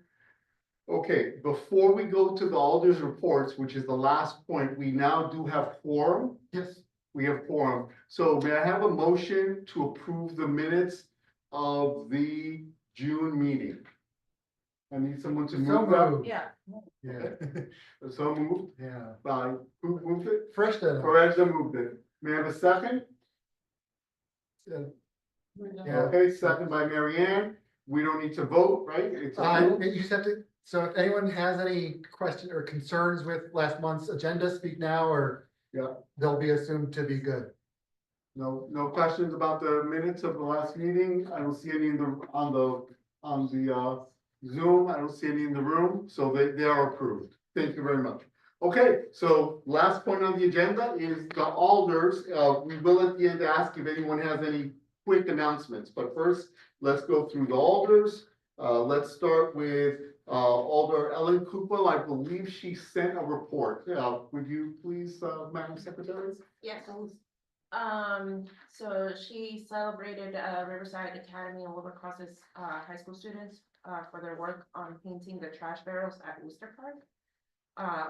Okay, before we go to the Alder's reports, which is the last point, we now do have quorum. Yes. We have quorum. So may I have a motion to approve the minutes of the June meeting? I need someone to So move that. moved. Yeah. Yeah, So moved yeah. by, who moved it? Fresh then. Pereza moved it. May I have a second? Yeah. Okay, second by Mary Ann. We don't need to vote, right? It's approved. You just have to, so if anyone has any question or concerns with last month's agenda, speak now, or Yeah. they'll be assumed to be good. No questions about the minutes of the last meeting? I don't see any in the, on the Zoom. I don't see any in the room, so they are approved. Thank you very much. Okay, so last point on the agenda is the alders. We will at the end ask if anyone has any quick announcements, but first, let's go through the alders. Let's start with Alder Ellen Cooper. I believe she sent a report. Would you please, Madam Secretary? Yes. So she celebrated Riverside Academy and Wilbur Cross's high school students for their work on painting the trash barrels at Worcester Park.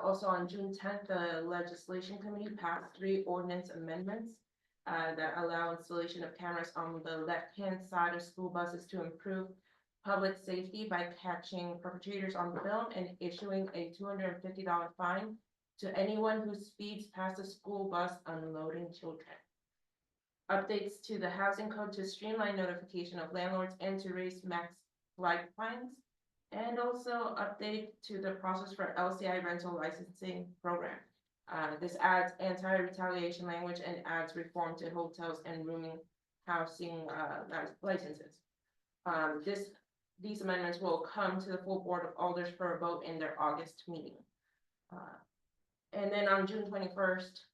Also on June 10th, the legislation committee passed 3 ordinance amendments that allow installation of cameras on the left-hand side of school buses to improve public safety by catching perpetrators on film and issuing a $250 fine to anyone who speeds past a school bus unloading children. Updates to the housing code to streamline notification of landlords and to raise max flag fines. And also update to the process for LCI rental licensing program. This adds anti-retaliation language and adds reform to hotels and rooming housing licenses. These amendments will come to the full board of alders for a vote in their August meeting. And then on June 21st,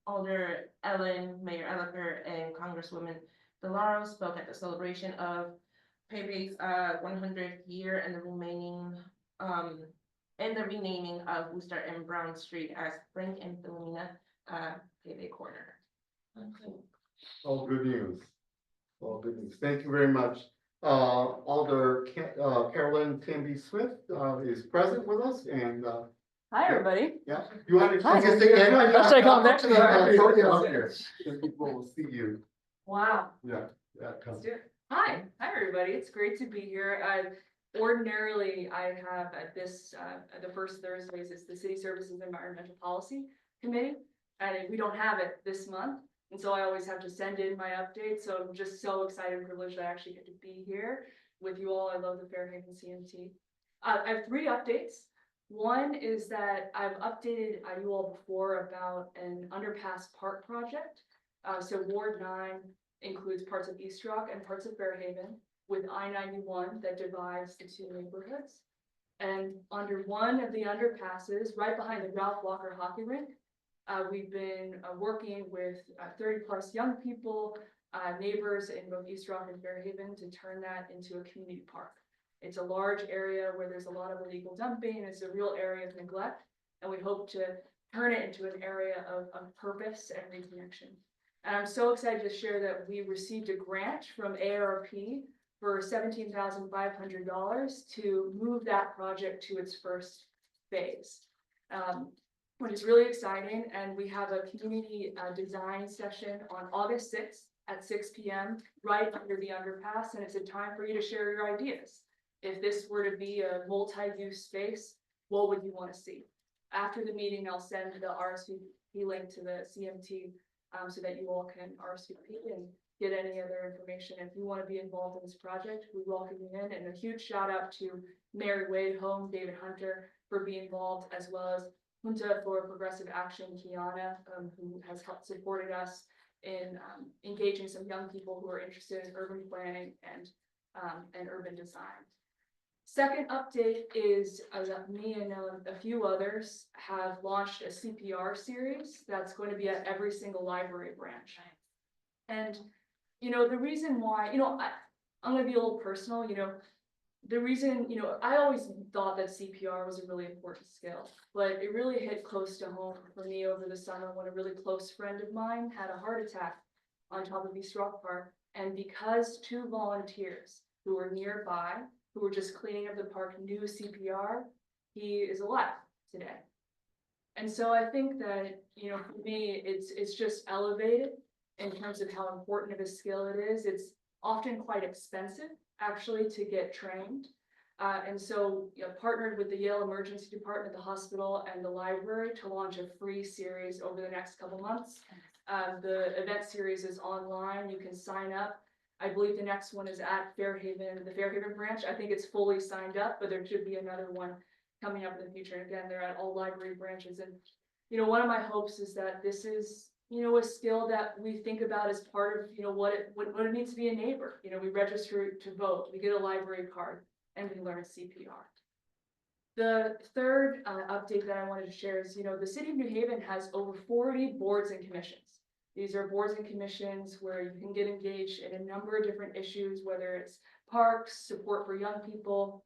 Alder Ellen, Mayor Elicker, and Congresswoman DeLauro spoke at the celebration of Paybay's 100th year and the renaming of Worcester and Brown Street as Frank and Philomena Paybay Corner. Okay. All good news. All good news. Thank you very much. Alder Carolyn Canby Smith is present with us, and hi, everybody. yeah, you want to Hi. come Should I come back back? to the podium up here, so people will see you. Wow. Yeah, come. Let's do it. Hi, everybody. It's great to be here. Ordinarily, I have at this, the first Thursdays, it's the City Services Environmental Policy Committee, and we don't have it this month. And so I always have to send in my updates. So I'm just so excited and privileged that I actually get to be here with you all. I love the Fairhaven CMT. I have 3 updates. One is that I've updated you all before about an underpass park project. So Ward 9 includes parts of East Rock and parts of Fairhaven with I-91 that divides the 2 neighborhoods. And under one of the underpasses, right behind the Ralph Walker hockey rink, we've been working with 30+ young people, neighbors in both East Rock and Fairhaven to turn that into a community park. It's a large area where there's a lot of illegal dumping. It's a real area of neglect, and we hope to turn it into an area of purpose and reconnection. And I'm so excited to share that we received a grant from AARP for $17,500 to move that project to its first phase, which is really exciting. And we have a community design session on August 6th at 6 p.m. right under the underpass, and it's a time for you to share your ideas. If this were to be a multi-use space, what would you want to see? After the meeting, I'll send the RSVP link to the CMT so that you all can RSVP and get any other information. If you want to be involved in this project, we welcome you in. And a huge shout out to Mary Wade Home, David Hunter for being involved, as well as Junta for Progressive Action, Kiana, who has helped supported us in engaging some young people who are interested in urban planning and urban design. Second update is that me and a few others have launched a CPR series that's going to be at every single library branch. And, you know, the reason why, you know, I'm going to be a little personal, you know, the reason, you know, I always thought that CPR was a really important skill, but it really hit close to home for me over the summer when a really close friend of mine had a heart attack on top of East Rock Park. And because 2 volunteers who were nearby, who were just cleaning up the park, knew CPR, he is alive today. And so I think that, you know, for me, it's just elevated in terms of how important of a skill it is. It's often quite expensive, actually, to get trained. And so, partnered with the Yale Emergency Department, the hospital, and the library to launch a free series over the next couple months. The event series is online. You can sign up. I believe the next one is at Fairhaven, the Fairhaven branch. I think it's fully signed up, but there should be another one coming up in the future. And again, they're at all library branches. And, one of my hopes is that this is, a skill that we think about as part of, what it means to be a neighbor. We register to vote, we get a library card, and we learn CPR. The third update that I wanted to share is, the city of New Haven has over 40 boards and commissions. These are boards and commissions where you can get engaged in a number of different issues, whether it's parks, support for young people.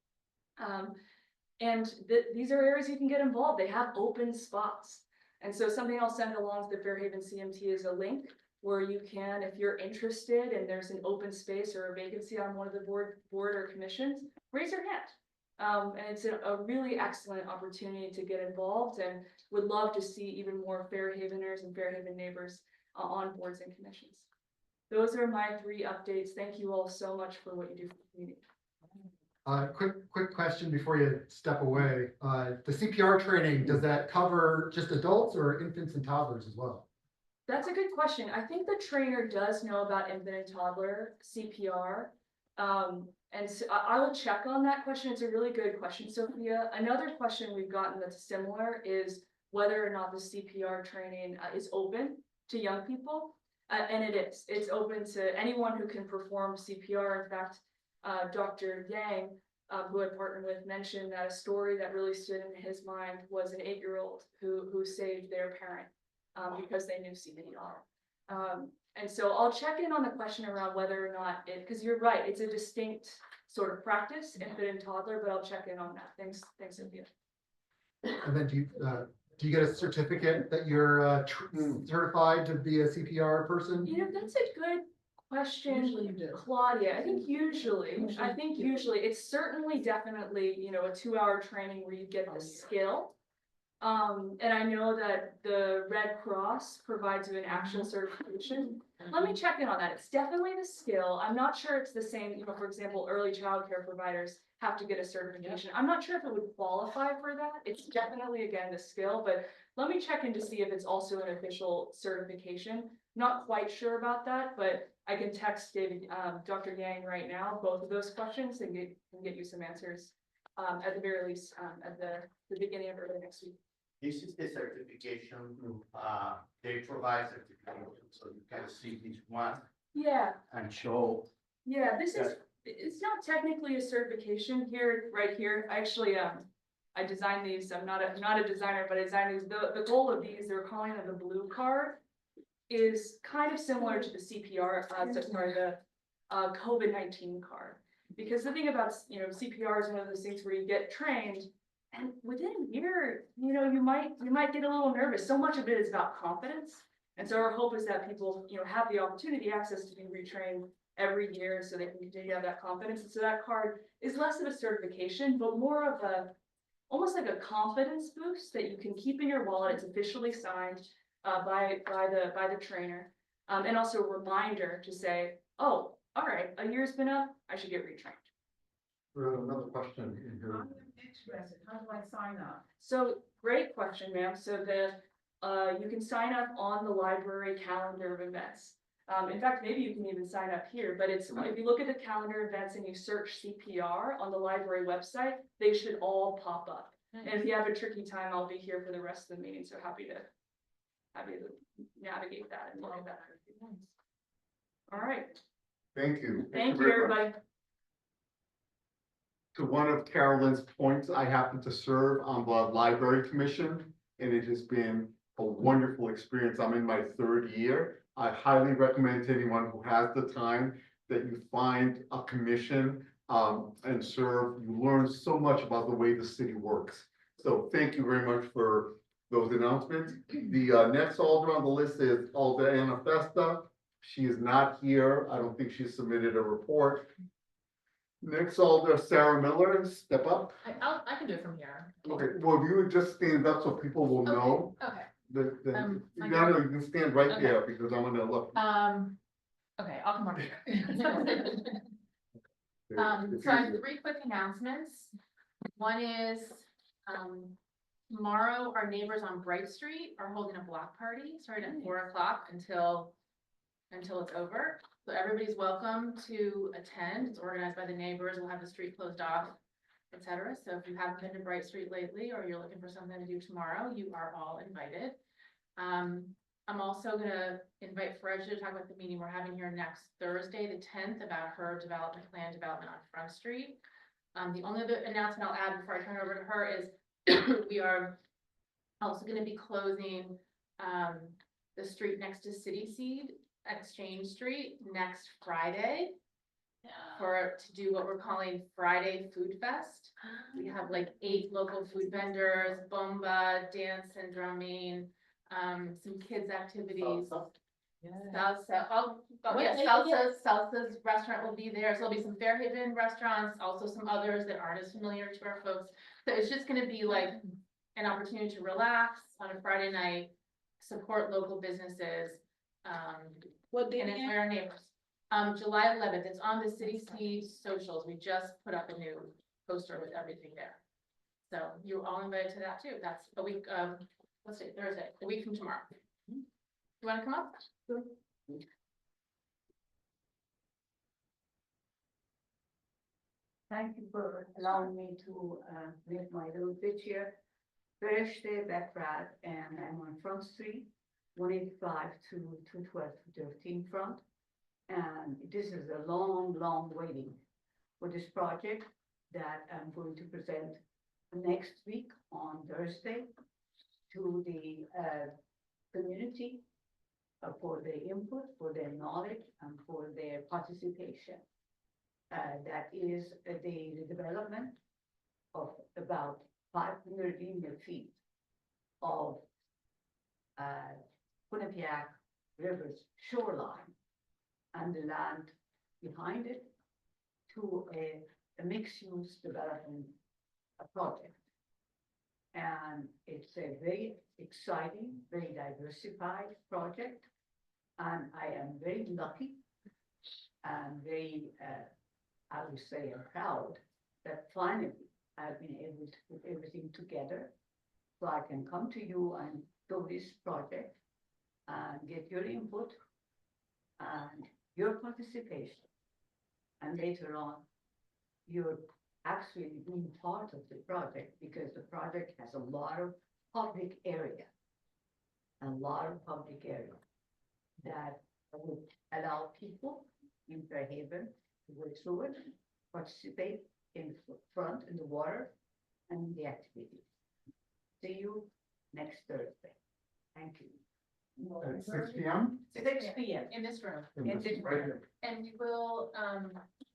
These are areas you can get involved. They have open spots. And so something I'll send along to the Fairhaven CMT is a link where you can, if you're interested and there's an open space or a vacancy on one of the board or commissions, raise your hand. And it's a really excellent opportunity to get involved, and would love to see even more Fairhaveners and Fairhaven neighbors on boards and commissions. Those are my 3 updates. Thank you all so much for what you do for the community. Quick question before you step away. The CPR training, does that cover just adults or infants and toddlers as well? That's a good question. I think the trainer does know about infant and toddler CPR. And so I will check on that question. It's a really good question, Sophia. Another question we've gotten that's similar is whether or not the CPR training is open to young people. And it is. It's open to anyone who can perform CPR. In fact, Dr. Yang, who I partnered with, mentioned that a story that really stood in his mind was an 8-year-old who saved their parent because they knew CPR. And so I'll check in on the question around whether or not because you're right, it's a distinct sort of practice, infant and toddler, but I'll check in on that. Thanks, Cynthia. And then do you get a certificate that you're certified to be a CPR person? That's a good question, Usually you do. Claudia. I think usually it's certainly definitely, a 2-hour training where you get the skill. And I know that the Red Cross provides you an actual certification. Let me check in on that. It's definitely the skill. I'm not sure it's the same, for example, early childcare providers have to get a certification. I'm not sure if it would qualify for that. It's definitely, again, the skill, but let me check in to see if it's also an official certification. Not quite sure about that, but I can text Dr. Yang right now, both of those questions, and get you some answers at the very least at the beginning of early next week. This is the certification, they provide certification, so you can see each one. Yeah. And show. Yeah, it's not technically a certification right here. Actually, I designed these. I'm not a designer, but I designed these. The goal of these, they're calling it the blue card, is kind of similar to the CPR, the COVID-19 card. Because the thing about, CPR is one of those things where you get trained, and within a year, you might get a little nervous. So much of it is about confidence. And so our hope is that people, have the opportunity, access to be retrained every year so they can continue to have that confidence. And so that card is less of a certification, but more of almost like a confidence boost that you can keep in your wallet. It's officially signed by the trainer. And also a reminder to say, oh, all right, a year's been up, I should get retrained. We have another question in here. I'm interested. How do I sign up? So great question, ma'am. So you can sign up on the library calendar of events. In fact, maybe you can even sign up here, but if you look at the calendar events and you search CPR on the library website, they should all pop up. And if you have a tricky time, I'll be here for the rest of the meeting. So happy to navigate that and look at that. All right. Thank you. Thank you, very much. everybody. To one of Carolyn's points, I happen to serve on the library commission, and it has been a wonderful experience. I'm in my 3rd year. I highly recommend to anyone who has the time that you find a commission and serve. You learn so much about the way the city works. So thank you very much for those announcements. The next alder on the list is Alder Anna Festa. She is not here. I don't think she submitted a report. Next alder, Sarah Miller, step up. I can do it from here. Okay, well, if you would just stand up so people will know. Okay. Then, I no, you can stand right there because I'm gonna look. Okay, I'll come over here. So I have 3 quick announcements. One is, tomorrow, our neighbors on Bright Street are holding a block party, starting at 4 o'clock until it's over. So everybody's welcome to attend. It's organized by the neighbors. We'll have the street closed off, etc. So if you haven't been to Bright Street lately, or you're looking for something to do tomorrow, you are all invited. I'm also gonna invite Fred to talk about the meeting we're having here next Thursday, the 10th, about her development plan development on Front Street. The only other announcement I'll add before I turn it over to her is we are also gonna be closing the street next to City Seed, Exchange Street, next Friday to do what we're calling Friday Food Fest. We have like 8 local food vendors, bomba, dance and drumming, some kids activities. Salsa's restaurant will be there. So there'll be some Fairhaven restaurants, also some others that aren't as familiar to our folks. So it's just gonna be like an opportunity to relax on a Friday night, support local businesses. What day And it's again? where our neighbors. July 11th, it's on the City Seed socials. We just put up a new poster with everything there. So you're all invited to that too. That's a week, let's see, Thursday, a week from tomorrow. You wanna come up? Thank you for allowing me to make my little pitch here. Thursday, Backrad, and I'm on Front Street, 185 to 212 to 13 Front. And this is a long, long waiting for this project that I'm going to present next week on Thursday to the community for their input, for their knowledge, and for their participation. That is the development of about 500 linear feet of Quinnipiac River's shoreline and the land behind it to a mixed-use development project. And it's a very exciting, very diversified project. And I am very lucky and very, I would say, I'm proud that finally I've been able to put everything together so I can come to you and do this project and get your input and your participation. And later on, you're actually being part of the project because the project has a lot of public area, that would allow people in Fairhaven to go through it, participate in front in the water and the activities. See you next Thursday. Thank you. At 6 p.m. 6 p.m. In this room. In this room. And we will,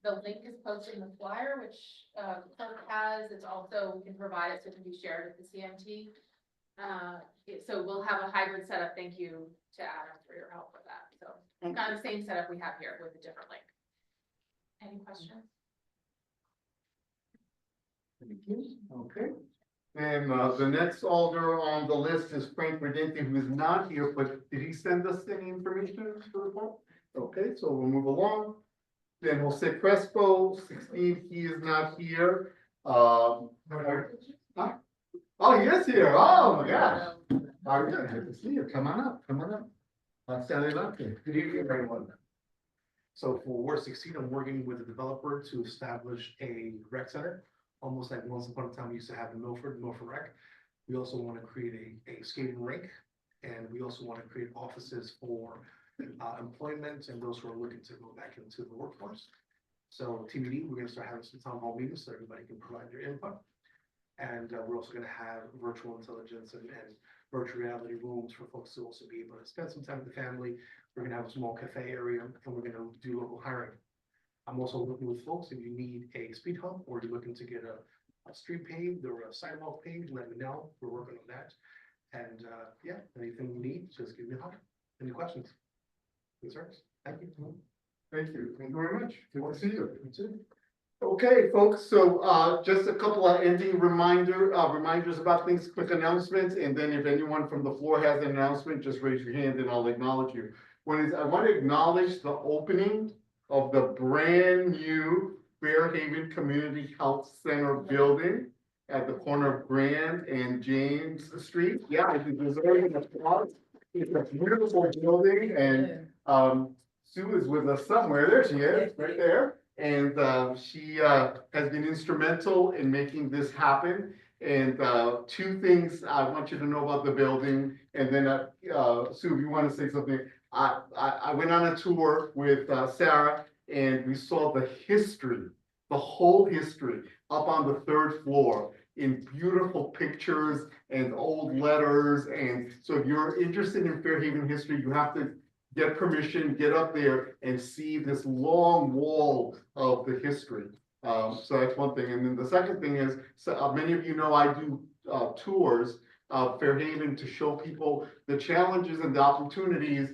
the link is posted in the flyer, which clerk has. It's also, we can provide it so it can be shared with the CMT. So we'll have a hybrid setup. Thank you to Adam for your help with that. So kind of the same setup we have here with a different link. Any questions? Okay. And the next alder on the list is Frank Redente, who is not here, but did he send us any information to report? Okay, so we'll move along. Then Jose Crespo, 16, he is not here. Oh, he is here. Oh my gosh. Oh, yeah, good to see you. Come on up, come on up. Good evening, everyone. So for Ward 16, I'm working with a developer to establish a rec center, almost like once upon a time we used to have in Milford Rec. We also want to create a skating rink, and we also want to create offices for employment and those who are looking to go back into the workforce. So TBD, we're going to start having some town hall meetings so everybody can provide their input. And we're also going to have virtual intelligence and virtual reality rooms for folks to also be able to spend some time with the family. We're going to have a small cafe area, and we're going to do local hiring. I'm also working with folks, if you need a speed hump or you're looking to get a street paved or a sidewalk paved, let me know. We're working on that. And yeah, anything you need, just give me a holler. Any questions? Concerns? Thank you. Thank you. Thank you very much. Good to see you. You too. Okay, folks, so just a couple of ending reminders about things, quick announcements, and then if anyone from the floor has an announcement, just raise your hand and I'll acknowledge you. I want to acknowledge the opening of the brand new Fairhaven Community Health Center building at the corner of Grand and James Street. Yeah, I think deserving an applause. It's a beautiful building and, Sue is with us somewhere. There she is, right there. And, she, has been instrumental in making this happen. And, two things I want you to know about the building. And then, Sue, if you want to say something, I went on a tour with, Sarah and we saw the history, the whole history up on the third floor in beautiful pictures and old letters. And so if you're interested in Fairhaven history, you have to get permission, get up there and see this long wall of the history. So that's one thing. And then the second thing is, so, many of you know I do tours of Fairhaven to show people the challenges and the opportunities.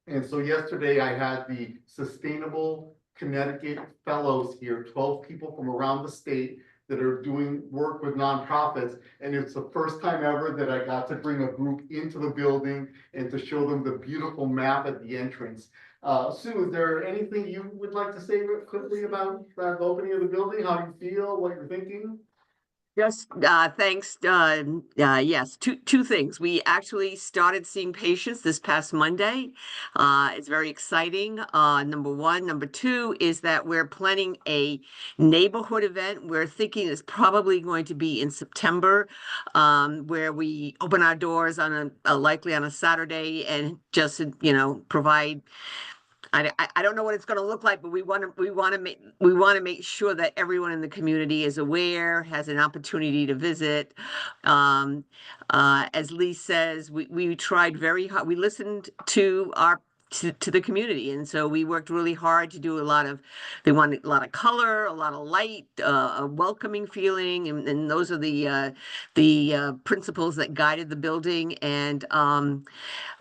And so yesterday I had the Sustainable Connecticut Fellows here, 12 people from around the state that are doing work with nonprofits. And it's the first time ever that I got to bring a group into the building and to show them the beautiful map at the entrance. Sue, is there anything you would like to say quickly about the opening of the building? How you feel, what you're thinking? Just thanks. Yes, two things. We actually started seeing patients this past Monday. It's very exciting. Number one. Number two is that we're planning a neighborhood event. We're thinking it's probably going to be in September, where we open our doors on likely on a Saturday and just provide. I don't know what it's going to look like, but we want to make sure that everyone in the community is aware, has an opportunity to visit. As Lee says, we tried very hard. We listened to the community, and so we worked really hard to do they wanted a lot of color, a lot of light, a welcoming feeling, and those are the principles that guided the building. And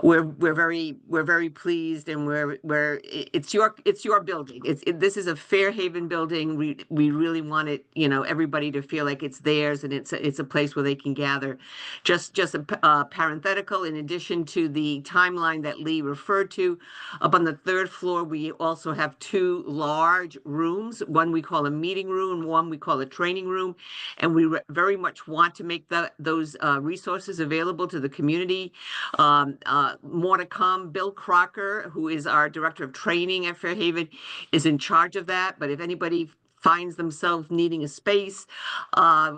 we're very pleased, and it's your building. This is a Fairhaven building. We really want it, everybody to feel like it's theirs, and it's a place where they can gather. Just a parenthetical, in addition to the timeline that Lee referred to, up on the third floor, we also have two large rooms. One we call a meeting room, one we call a training room, and we very much want to make those resources available to the community. More to come. Bill Crocker, who is our director of training at Fairhaven, is in charge of that. But if anybody finds themselves needing a space,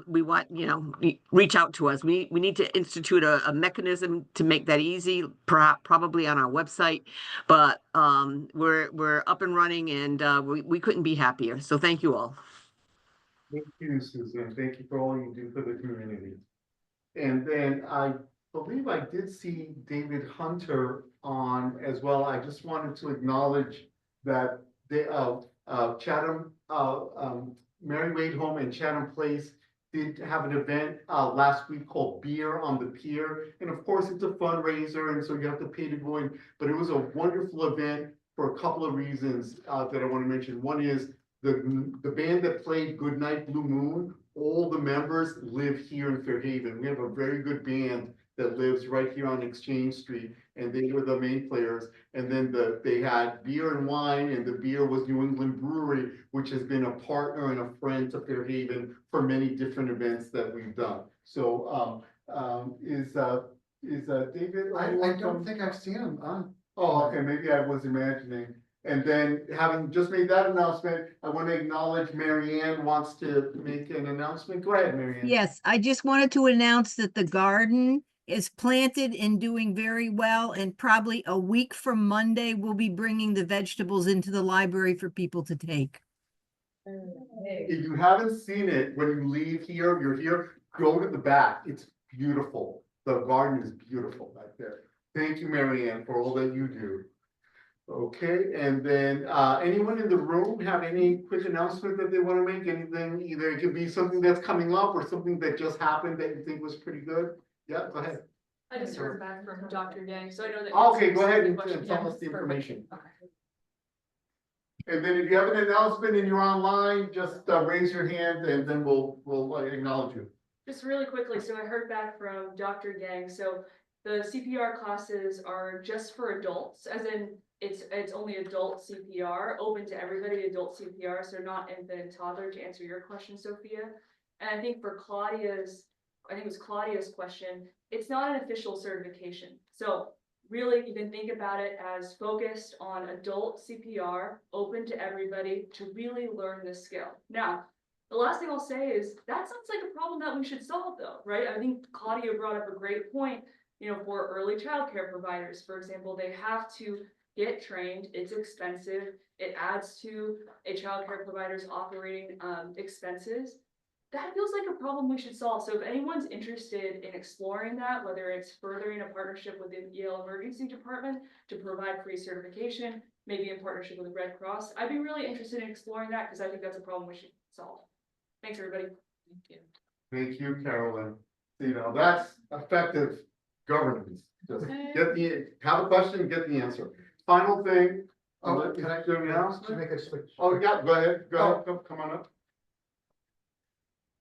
we want, reach out to us. We need to institute a mechanism to make that easy, probably on our website. But we're up and running, and we couldn't be happier. So thank you all. Thank you, Susan. Thank you for all you do for the community. And then I believe I did see David Hunter on as well. I just wanted to acknowledge that Chatham, Mary Wade Home and Chatham Place did have an event last week called Beer on the Pier. And of course, it's a fundraiser, and so you have to pay to go in. But it was a wonderful event for a couple of reasons that I want to mention. One is the band that played Goodnight Blue Moon, all the members live here in Fairhaven. We have a very good band that lives right here on Exchange Street, and they were the main players. And then they had beer and wine, and the beer was New England Brewery, which has been a partner and a friend to Fairhaven for many different events that we've done. So is David? I don't think I've seen him on. Oh, okay, maybe I was imagining. And then, having just made that announcement, I want to acknowledge Mary Ann wants to make an announcement. Go ahead, Mary Ann. Yes, I just wanted to announce that the garden is planted and doing very well, and probably a week from Monday, we'll be bringing the vegetables into the library for people to take. If you haven't seen it, when you leave here, you're here, go to the back. It's beautiful. The garden is beautiful back there. Thank you, Mary Ann, for all that you do. Okay, and then anyone in the room have any quick announcement that they want to make? Anything, either it could be something that's coming up or something that just happened that you think was pretty good? Yeah, go ahead. I just heard back from Dr. Gang, so I know that. Okay, go ahead and tell us the information. And then if you have an announcement and you're online, just raise your hand and then we'll acknowledge you. Just really quickly, so I heard back from Dr. Gang, so the CPR classes are just for adults, as in it's only adult CPR, open to everybody, adult CPR, so not infant and toddler, to answer your question, Sophia. And I think for Claudia's, I think it was Claudia's question, it's not an official certification. So really, you can think about it as focused on adult CPR, open to everybody to really learn this skill. Now, the last thing I'll say is that sounds like a problem that we should solve though, right? I think Claudia brought up a great point, for early childcare providers, for example, they have to get trained, it's expensive, it adds to a childcare provider's operating expenses. That feels like a problem we should solve. So if anyone's interested in exploring that, whether it's furthering a partnership with the Yale Emergency Department to provide free certification, maybe in partnership with the Red Cross, I'd be really interested in exploring that because I think that's a problem we should solve. Thanks, everybody. Thank you. Thank you, Carolyn. That's effective governance. Just have a question, get the answer. Final thing. Can I do an announcement? make a switch? Oh, yeah, go ahead, come on up.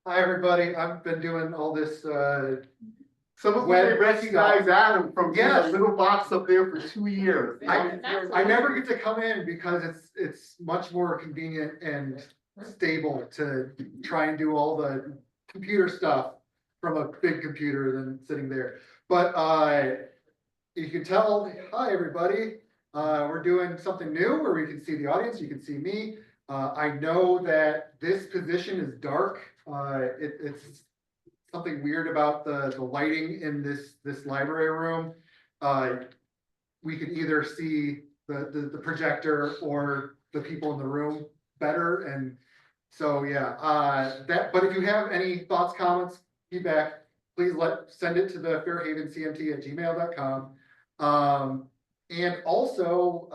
Hi, everybody. I've been doing all this, Some of you web may recognize Adam from Yes. the little box up there for 2 years. I never get to come in because it's much more convenient and stable to try and do all the computer stuff from a big computer than sitting there. But you can tell, hi, everybody. We're doing something new where we can see the audience, you can see me. I know that this position is dark. It's something weird about the lighting in this library room. We could either see the projector or the people in the room better. And so, yeah, but if you have any thoughts, comments, feedback, please send it to the fairhavencmt@gmail.com. And also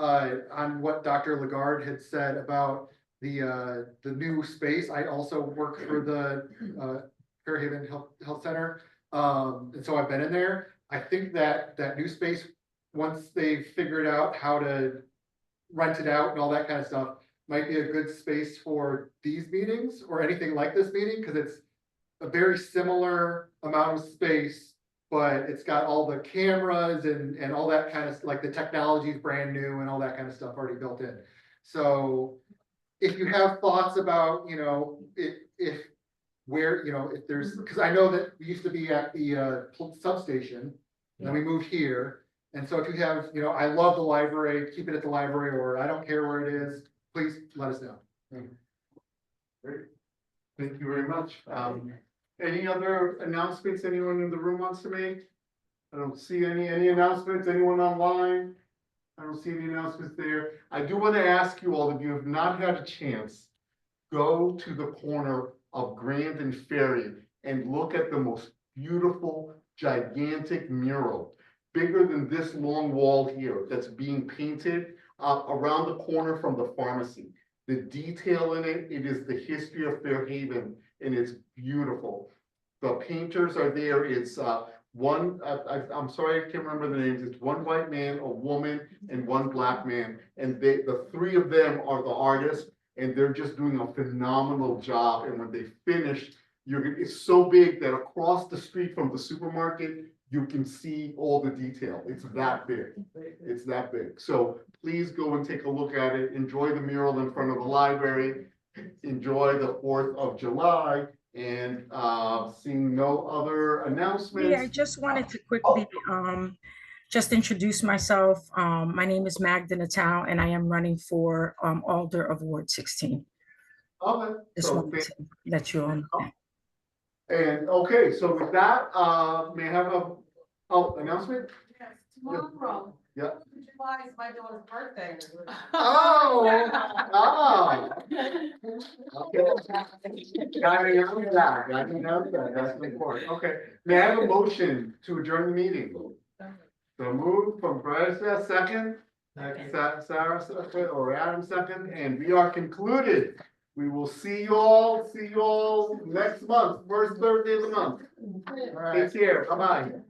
on what Dr. Lagarde had said about the new space, I also work for the Fairhaven Health Center. And so I've been in there. I think that new space, once they figured out how to rent it out and all that kind of stuff, might be a good space for these meetings or anything like this meeting, because it's a very similar amount of space, but it's got all the cameras and all that kind of, like the technology is brand new and all that kind of stuff already built in. So if you have thoughts about, if there's, because I know that we used to be at the substation, and then we moved here. And so if you have, I love the library, keep it at the library, or I don't care where it is, please let us know. Great. Thank you very much. Any other announcements anyone in the room wants to make? I don't see any announcements. Anyone online? I don't see any announcements there. I do want to ask you all, if you have not had a chance, go to the corner of Grand and Ferry and look at the most beautiful, gigantic mural, bigger than this long wall here, that's being painted around the corner from the pharmacy. The detail in it is the history of Fairhaven, and it's beautiful. The painters are there. It's I'm sorry, I can't remember the names. It's one white man, a woman, and one black man. And the three of them are the artists, and they're just doing a phenomenal job. And when they finish, it's so big that across the street from the supermarket, you can see all the detail. It's that big. It's that big. So please go and take a look at it. Enjoy the mural in front of the library. Enjoy the 4th of July. And seeing no other announcements. Yeah, I just wanted to quickly just introduce myself. My name is Magda Natal, and I am running for Alder of Ward 16. Okay. Just wanted to let you all know. And okay, so with that, may I have announcement? Yes, tomorrow. Yeah. July is my daughter's birthday. Oh. Okay. Gotta know that. That's important. Okay. May I have a motion to adjourn the meeting? So moved from Brenda, second. Sarah second, or Adam second, and we are concluded. We will see you all next month, first Thursday of the month. Take care. Bye-bye.